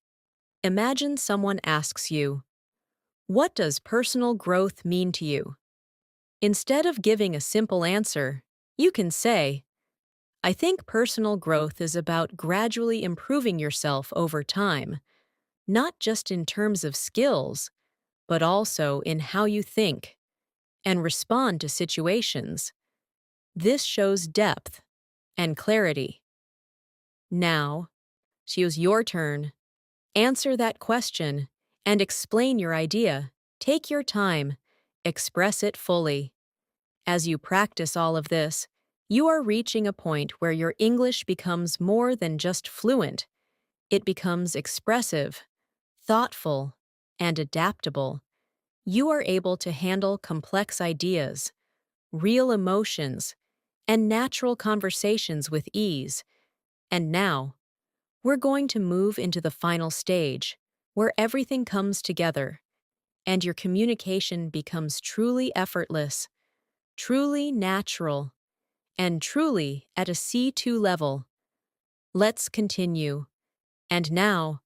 imagine someone asks you, "What does personal growth mean to you?" Instead of giving a simple answer, you can say, "I think personal growth is about gradually improving yourself over time, not just in terms of skills, but also in how you think and respond to situations." This shows depth and clarity. Now, choose your turn. Answer that question and explain your idea. Take your time. Express it fully. As you practice all of this, you are reaching a point where your English becomes more than just fluent. It becomes expressive, thoughtful, and adaptable. You are able to handle complex ideas, real emotions, and natural conversations with ease. And now, we're going to move into the final stage, where everything comes together, and your communication becomes truly effortless, truly natural, and truly at a C2 level. Let's continue. And now,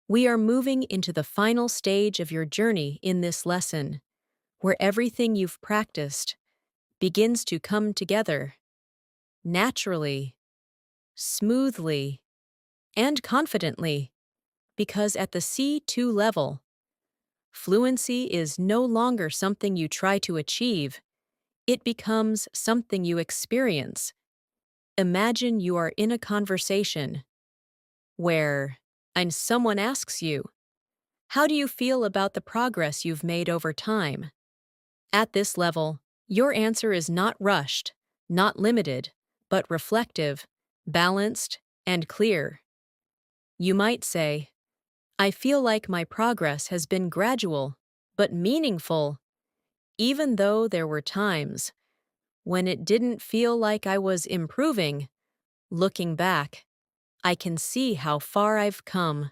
we are moving into the final stage of your journey in this lesson, where everything you've practiced begins to come together naturally, smoothly, and confidently, because at the C2 level, fluency is no longer something you try to achieve, it becomes something you experience. Imagine you are in a conversation where and someone asks you, "How do you feel about the progress you've made over time?" At this level, your answer is not rushed, not limited, but reflective, balanced, and clear. You might say, "I feel like my progress has been gradual, but meaningful, even though there were times when it didn't feel like I was improving. Looking back, I can see how far I've come."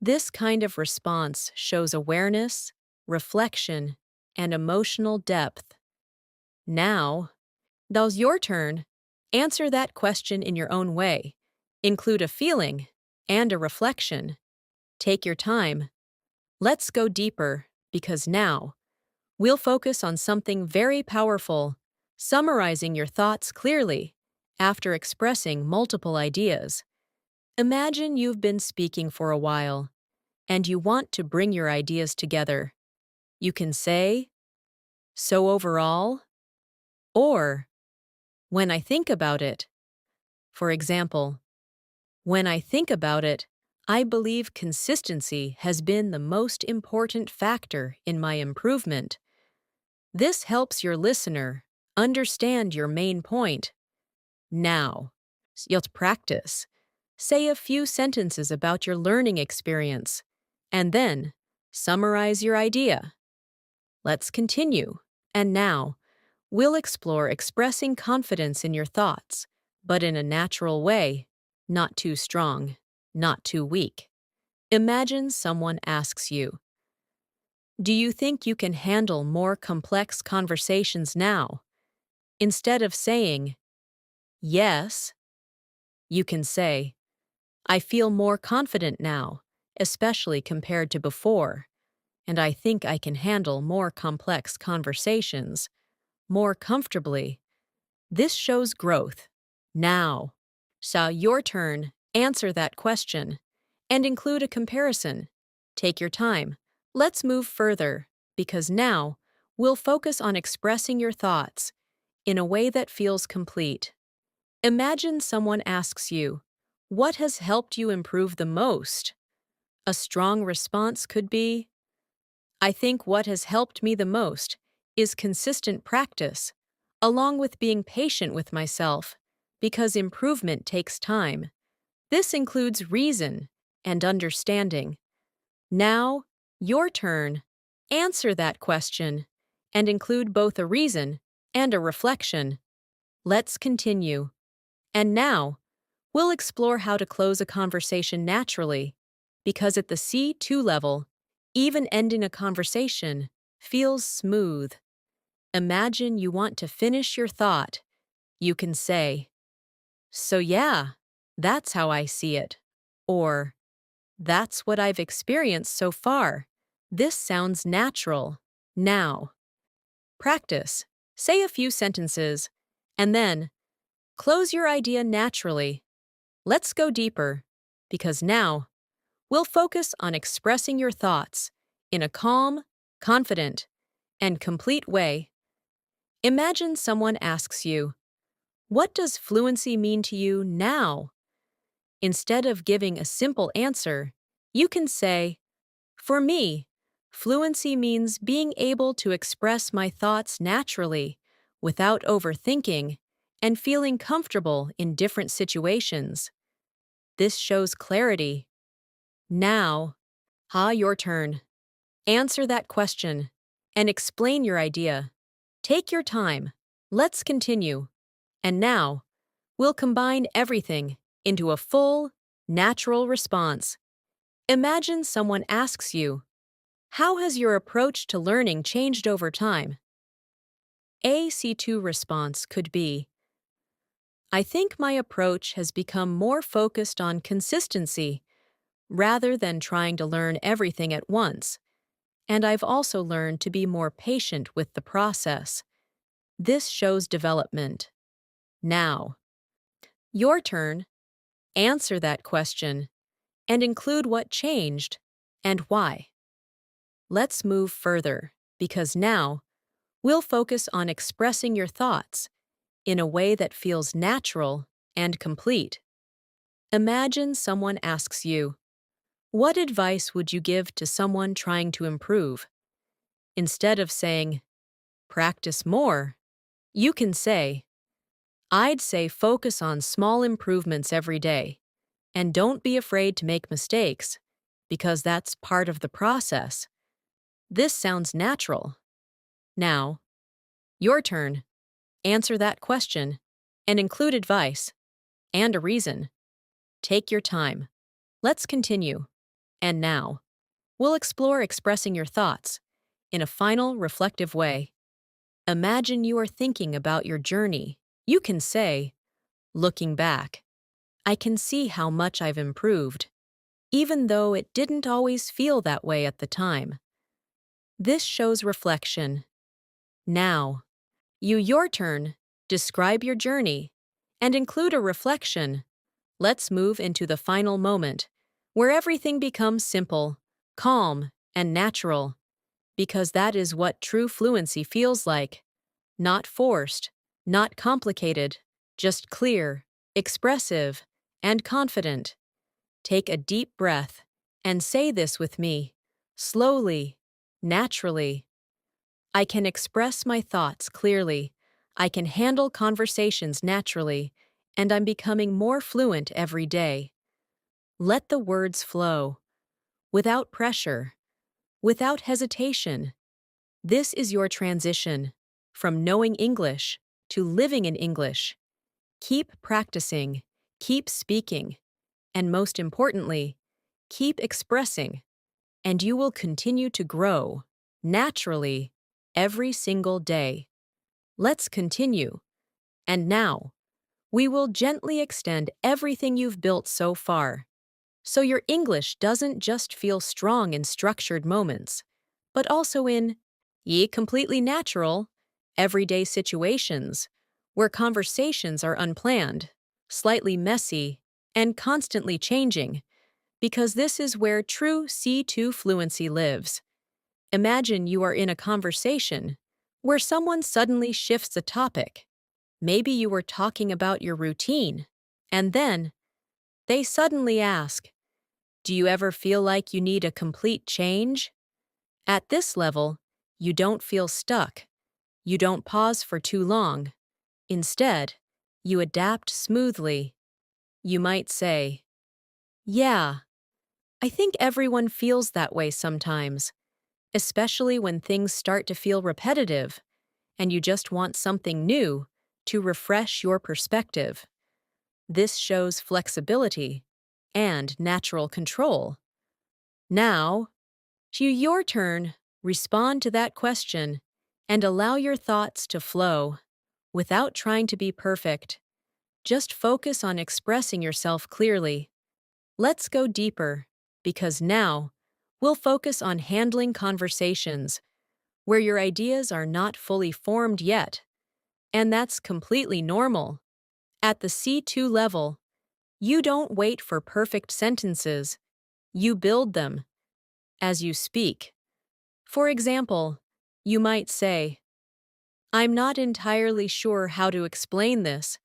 This kind of response shows awareness, reflection, and emotional depth. Now, now's your turn. Answer that question in your own way. Include a feeling and a reflection. Take your time. Let's go deeper, because now we'll focus on something very powerful, Summarizing your thoughts clearly after expressing multiple ideas. Imagine you've been speaking for a while and you want to bring your ideas together. You can say, "So overall," or "When I think about it." For example, "When I think about it, I believe consistency has been the most important factor in my improvement." This helps your listener understand your main point. Now, you'll practice. Say a few sentences about your learning experience, and then summarize your idea. Let's continue. And now, we'll explore expressing confidence in your thoughts, but in a natural way, not too strong, not too weak. Imagine someone asks you, "Do you think you can handle more complex conversations now?" Instead of saying, "Yes," you can say, "I feel more confident now, especially compared to before, and I think I can handle more complex conversations more comfortably." This shows growth. Now, so your turn, answer that question and include a comparison. Take your time. Let's move further because now we'll focus on expressing your thoughts in a way that feels complete. Imagine someone asks you, "What has helped you improve the most?" A strong response could be, "I think what has helped me the most is consistent practice, along with being patient with myself, because improvement takes time." This includes reason and understanding. Now, your turn. Answer that question and include both a reason and a reflection. Let's continue. And now, we'll explore how to close a conversation naturally, because at the C2 level, even ending a conversation feels smooth. Imagine you want to finish your thought. You can say, "So yeah, that's how I see it," or "That's what I've experienced so far." This sounds natural. Now, practice. Say a few sentences, and then close your idea naturally. Let's go deeper, because now we'll focus on expressing your thoughts in a calm, confident, and complete way. Imagine someone asks you, "What does fluency mean to you now?" Instead of giving a simple answer, you can say, "For me, fluency means being able to express my thoughts naturally, without overthinking, and feeling comfortable in different situations." This shows clarity. Now, your turn. Answer that question and explain your idea. Take your time. Let's continue. And now, we'll combine everything into a full, natural response. Imagine someone asks you, "How has your approach to learning changed over time?" A C2 response could be, "I think my approach has become more focused on consistency rather than trying to learn everything at once, and I've also learned to be more patient with the process." This shows development. Now, your turn. Answer that question and include what changed and why. Let's move further, because now we'll focus on expressing your thoughts in a way that feels natural and complete. Imagine someone asks you, "What advice would you give to someone trying to improve?" Instead of saying, "Practice more," you can say, "I'd say focus on small improvements every day, and don't be afraid to make mistakes, because that's part of the process." This sounds natural. Now, your turn. Answer that question and include advice and a reason. Take your time. Let's continue. And now, we'll explore expressing your thoughts in a final, reflective way. Imagine you are thinking about your journey. You can say, "Looking back, I can see how much I've improved, even though it didn't always feel that way at the time." This shows reflection. Now, Your turn. Describe your journey and include a reflection. Let's move into the final moment, where everything becomes simple, calm, and natural, because that is what true fluency feels like. Not forced, not complicated, just clear, expressive, and confident. Take a deep breath and say this with me, slowly, naturally. I can express my thoughts clearly. I can handle conversations naturally, and I'm becoming more fluent every day. Let the words flow, without pressure, without hesitation. This is your transition from knowing English to living in English. Keep practicing, keep speaking, and most importantly, keep expressing, and you will continue to grow, naturally, every single day. Let's continue. And now, we will gently extend everything you've built so far, so your English doesn't just feel strong in structured moments, but also in completely natural, everyday situations, where conversations are unplanned, slightly messy, and constantly changing, because this is where true C2 fluency lives. Imagine you are in a conversation where someone suddenly shifts a topic. Maybe you were talking about your routine, and then they suddenly ask, "Do you ever feel like you need a complete change?" At this level, you don't feel stuck. You don't pause for too long. Instead, you adapt smoothly. You might say, "Yeah, I think everyone feels that way sometimes, especially when things start to feel repetitive and you just want something new to refresh your perspective." This shows flexibility and natural control. Now, to your turn, respond to that question and allow your thoughts to flow without trying to be perfect. Just focus on expressing yourself clearly. Let's go deeper, because now we'll focus on handling conversations where your ideas are not fully formed yet, and that's completely normal. At the C2 level, you don't wait for perfect sentences, you build them as you speak. For example, you might say, "I'm not entirely sure how to explain this,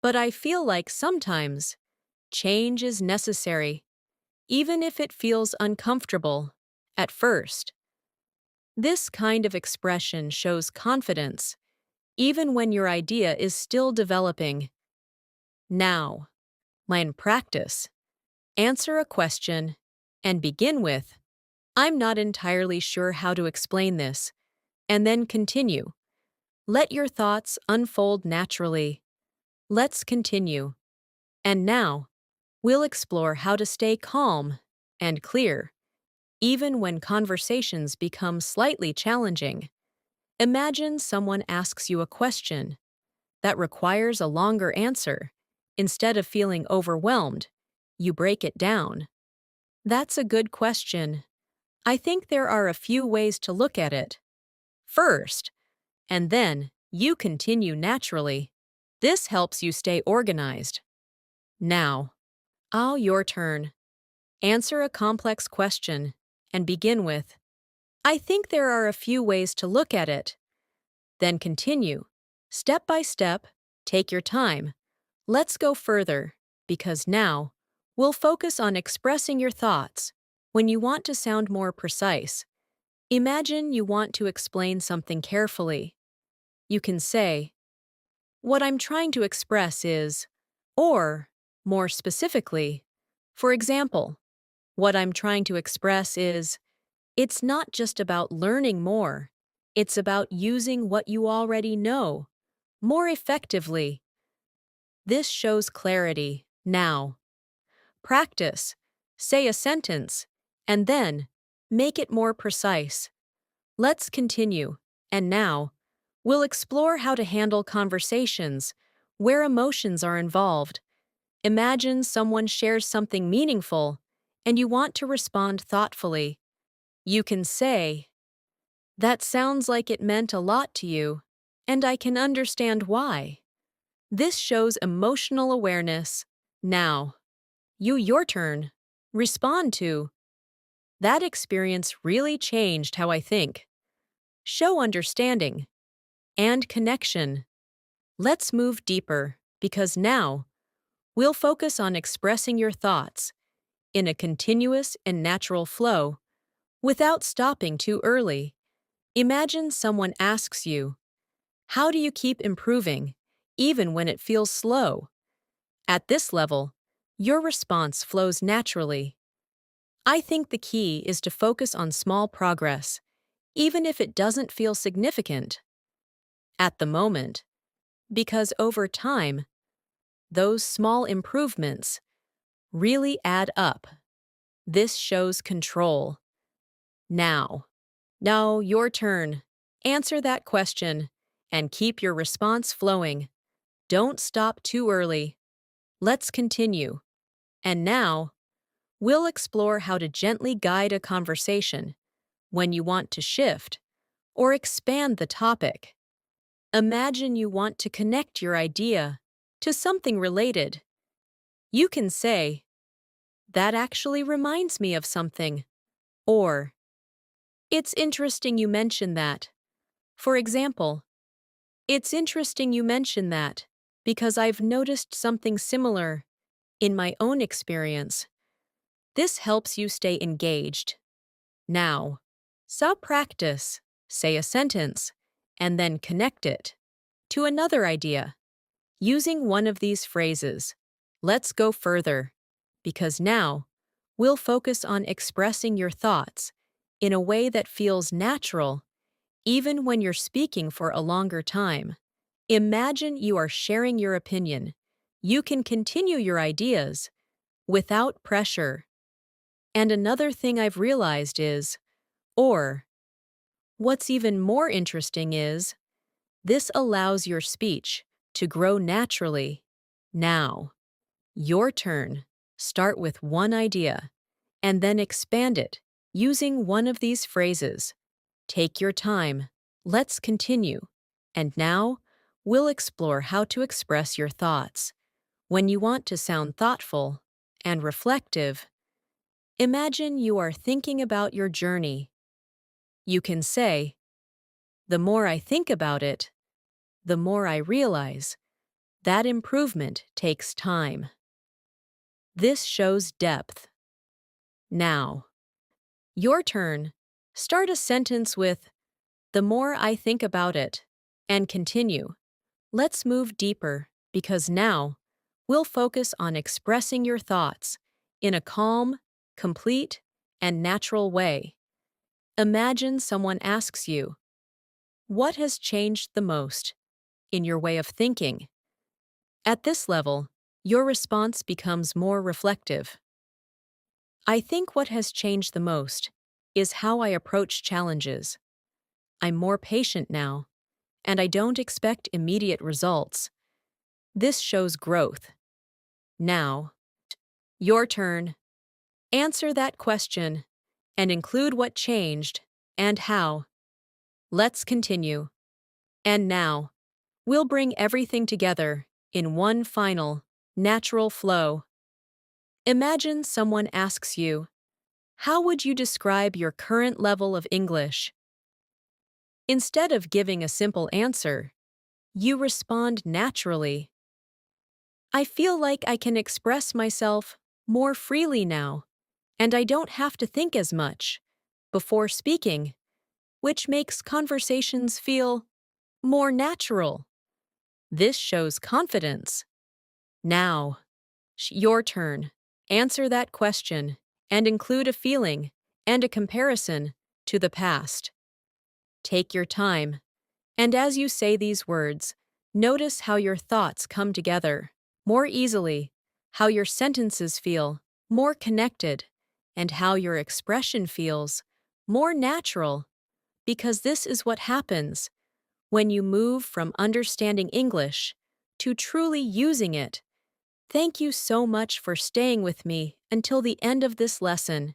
but I feel like sometimes change is necessary, even if it feels uncomfortable at first." This kind of expression shows confidence, even when your idea is still developing. Now, in practice, answer a question and begin with, "I'm not entirely sure how to explain this," and then continue. Let your thoughts unfold naturally. Let's continue. And now, we'll explore how to stay calm and clear, even when conversations become slightly challenging. Imagine someone asks you a question that requires a longer answer. Instead of feeling overwhelmed, you break it down. "That's a good question. I think there are a few ways to look at it." First, and then you continue naturally. This helps you stay organized. Now, your turn. Answer a complex question and begin with, "I think there are a few ways to look at it." Then continue. Step by step, take your time. Let's go further, because now we'll focus on expressing your thoughts when you want to sound more precise. Imagine you want to explain something carefully. You can say, "What I'm trying to express is," or, more specifically, for example, "What I'm trying to express is," it's not just about learning more, it's about using what you already know more effectively. This shows clarity. Now, practice. Say a sentence, and then make it more precise. Let's continue. And now, we'll explore how to handle conversations where emotions are involved. Imagine someone shares something meaningful, and you want to respond thoughtfully. You can say, "That sounds like it meant a lot to you." and I can understand why. This shows emotional awareness. Now, your turn. Respond to. That experience really changed how I think. Show understanding and connection. Let's move deeper, because now we'll focus on expressing your thoughts in a continuous and natural flow without stopping too early. Imagine someone asks you, how do you keep improving, even when it feels slow? At this level, your response flows naturally. I think the key is to focus on small progress, even if it doesn't feel significant at the moment, because over time, those small improvements really add up. This shows control. Now, your turn. Answer that question and keep your response flowing. Don't stop too early. Let's continue. And now, we'll explore how to gently guide a conversation when you want to shift or expand the topic. Imagine you want to connect your idea to something related. You can say, that actually reminds me of something, or it's interesting you mentioned that. For example, it's interesting you mentioned that because I've noticed something similar in my own experience. This helps you stay engaged. Now, practice. Say a sentence and then connect it to another idea using one of these phrases. Let's go further, because now we'll focus on expressing your thoughts in a way that feels natural, even when you're speaking for a longer time. Imagine you are sharing your opinion. You can continue your ideas without pressure. And another thing I've realized is, or, what's even more interesting is, this allows your speech to grow naturally. Now, your turn. Start with one idea and then expand it using one of these phrases. Take your time. Let's continue. And now, we'll explore how to express your thoughts when you want to sound thoughtful and reflective. Imagine you are thinking about your journey. You can say, the more I think about it, the more I realize that improvement takes time. This shows depth. Now, your turn. Start a sentence with, the more I think about it, and continue. Let's move deeper, because now we'll focus on expressing your thoughts in a calm, complete, and natural way. Imagine someone asks you, what has changed the most in your way of thinking? At this level, your response becomes more reflective. I think what has changed the most is how I approach challenges. I'm more patient now, and I don't expect immediate results. This shows growth. Now, your turn. Answer that question and include what changed and how. Let's continue. And now, we'll bring everything together in one final, natural flow. Imagine someone asks you, how would you describe your current level of English? Instead of giving a simple answer, you respond naturally. I feel like I can express myself more freely now, and I don't have to think as much before speaking, which makes conversations feel more natural. This shows confidence. Now, your turn. Answer that question and include a feeling and a comparison to the past. Take your time, and as you say these words, notice how your thoughts come together more easily, how your sentences feel more connected, and how your expression feels more natural, because this is what happens when you move from understanding English to truly using it. Thank you so much for staying with me until the end of this lesson.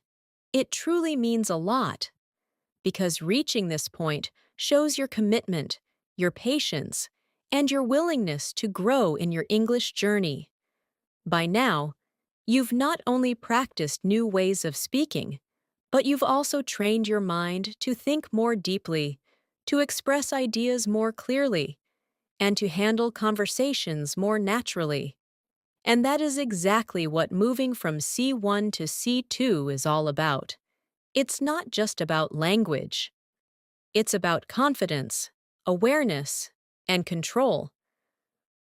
It truly means a lot, because reaching this point shows your commitment, your patience, and your willingness to grow in your English journey. By now, you've not only practiced new ways of speaking, but you've also trained your mind to think more deeply, to express ideas more clearly, and to handle conversations more naturally. And that is exactly what moving from C1 to C2 is all about. It's not just about language. It's about confidence, awareness, and control.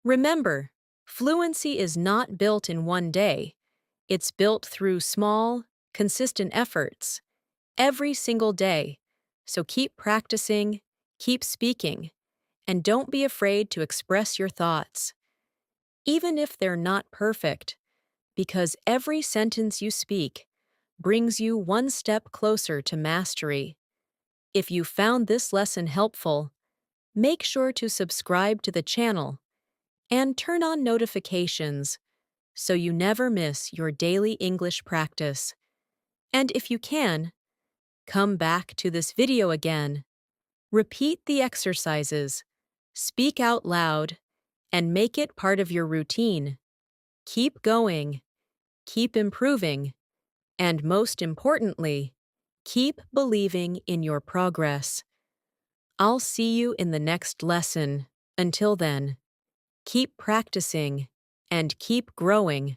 Remember, fluency is not built in one day. It's built through small, consistent efforts, every single day. So keep practicing, keep speaking, and don't be afraid to express your thoughts, even if they're not perfect, because every sentence you speak brings you one step closer to mastery. If you found this lesson helpful, make sure to subscribe to the channel and turn on notifications so you never miss your daily English practice. And if you can, come back to this video again. Repeat the exercises, speak out loud, and make it part of your routine. Keep going, keep improving, and most importantly, keep believing in your progress. I'll see you in the next lesson. Until then, keep practicing and keep growing.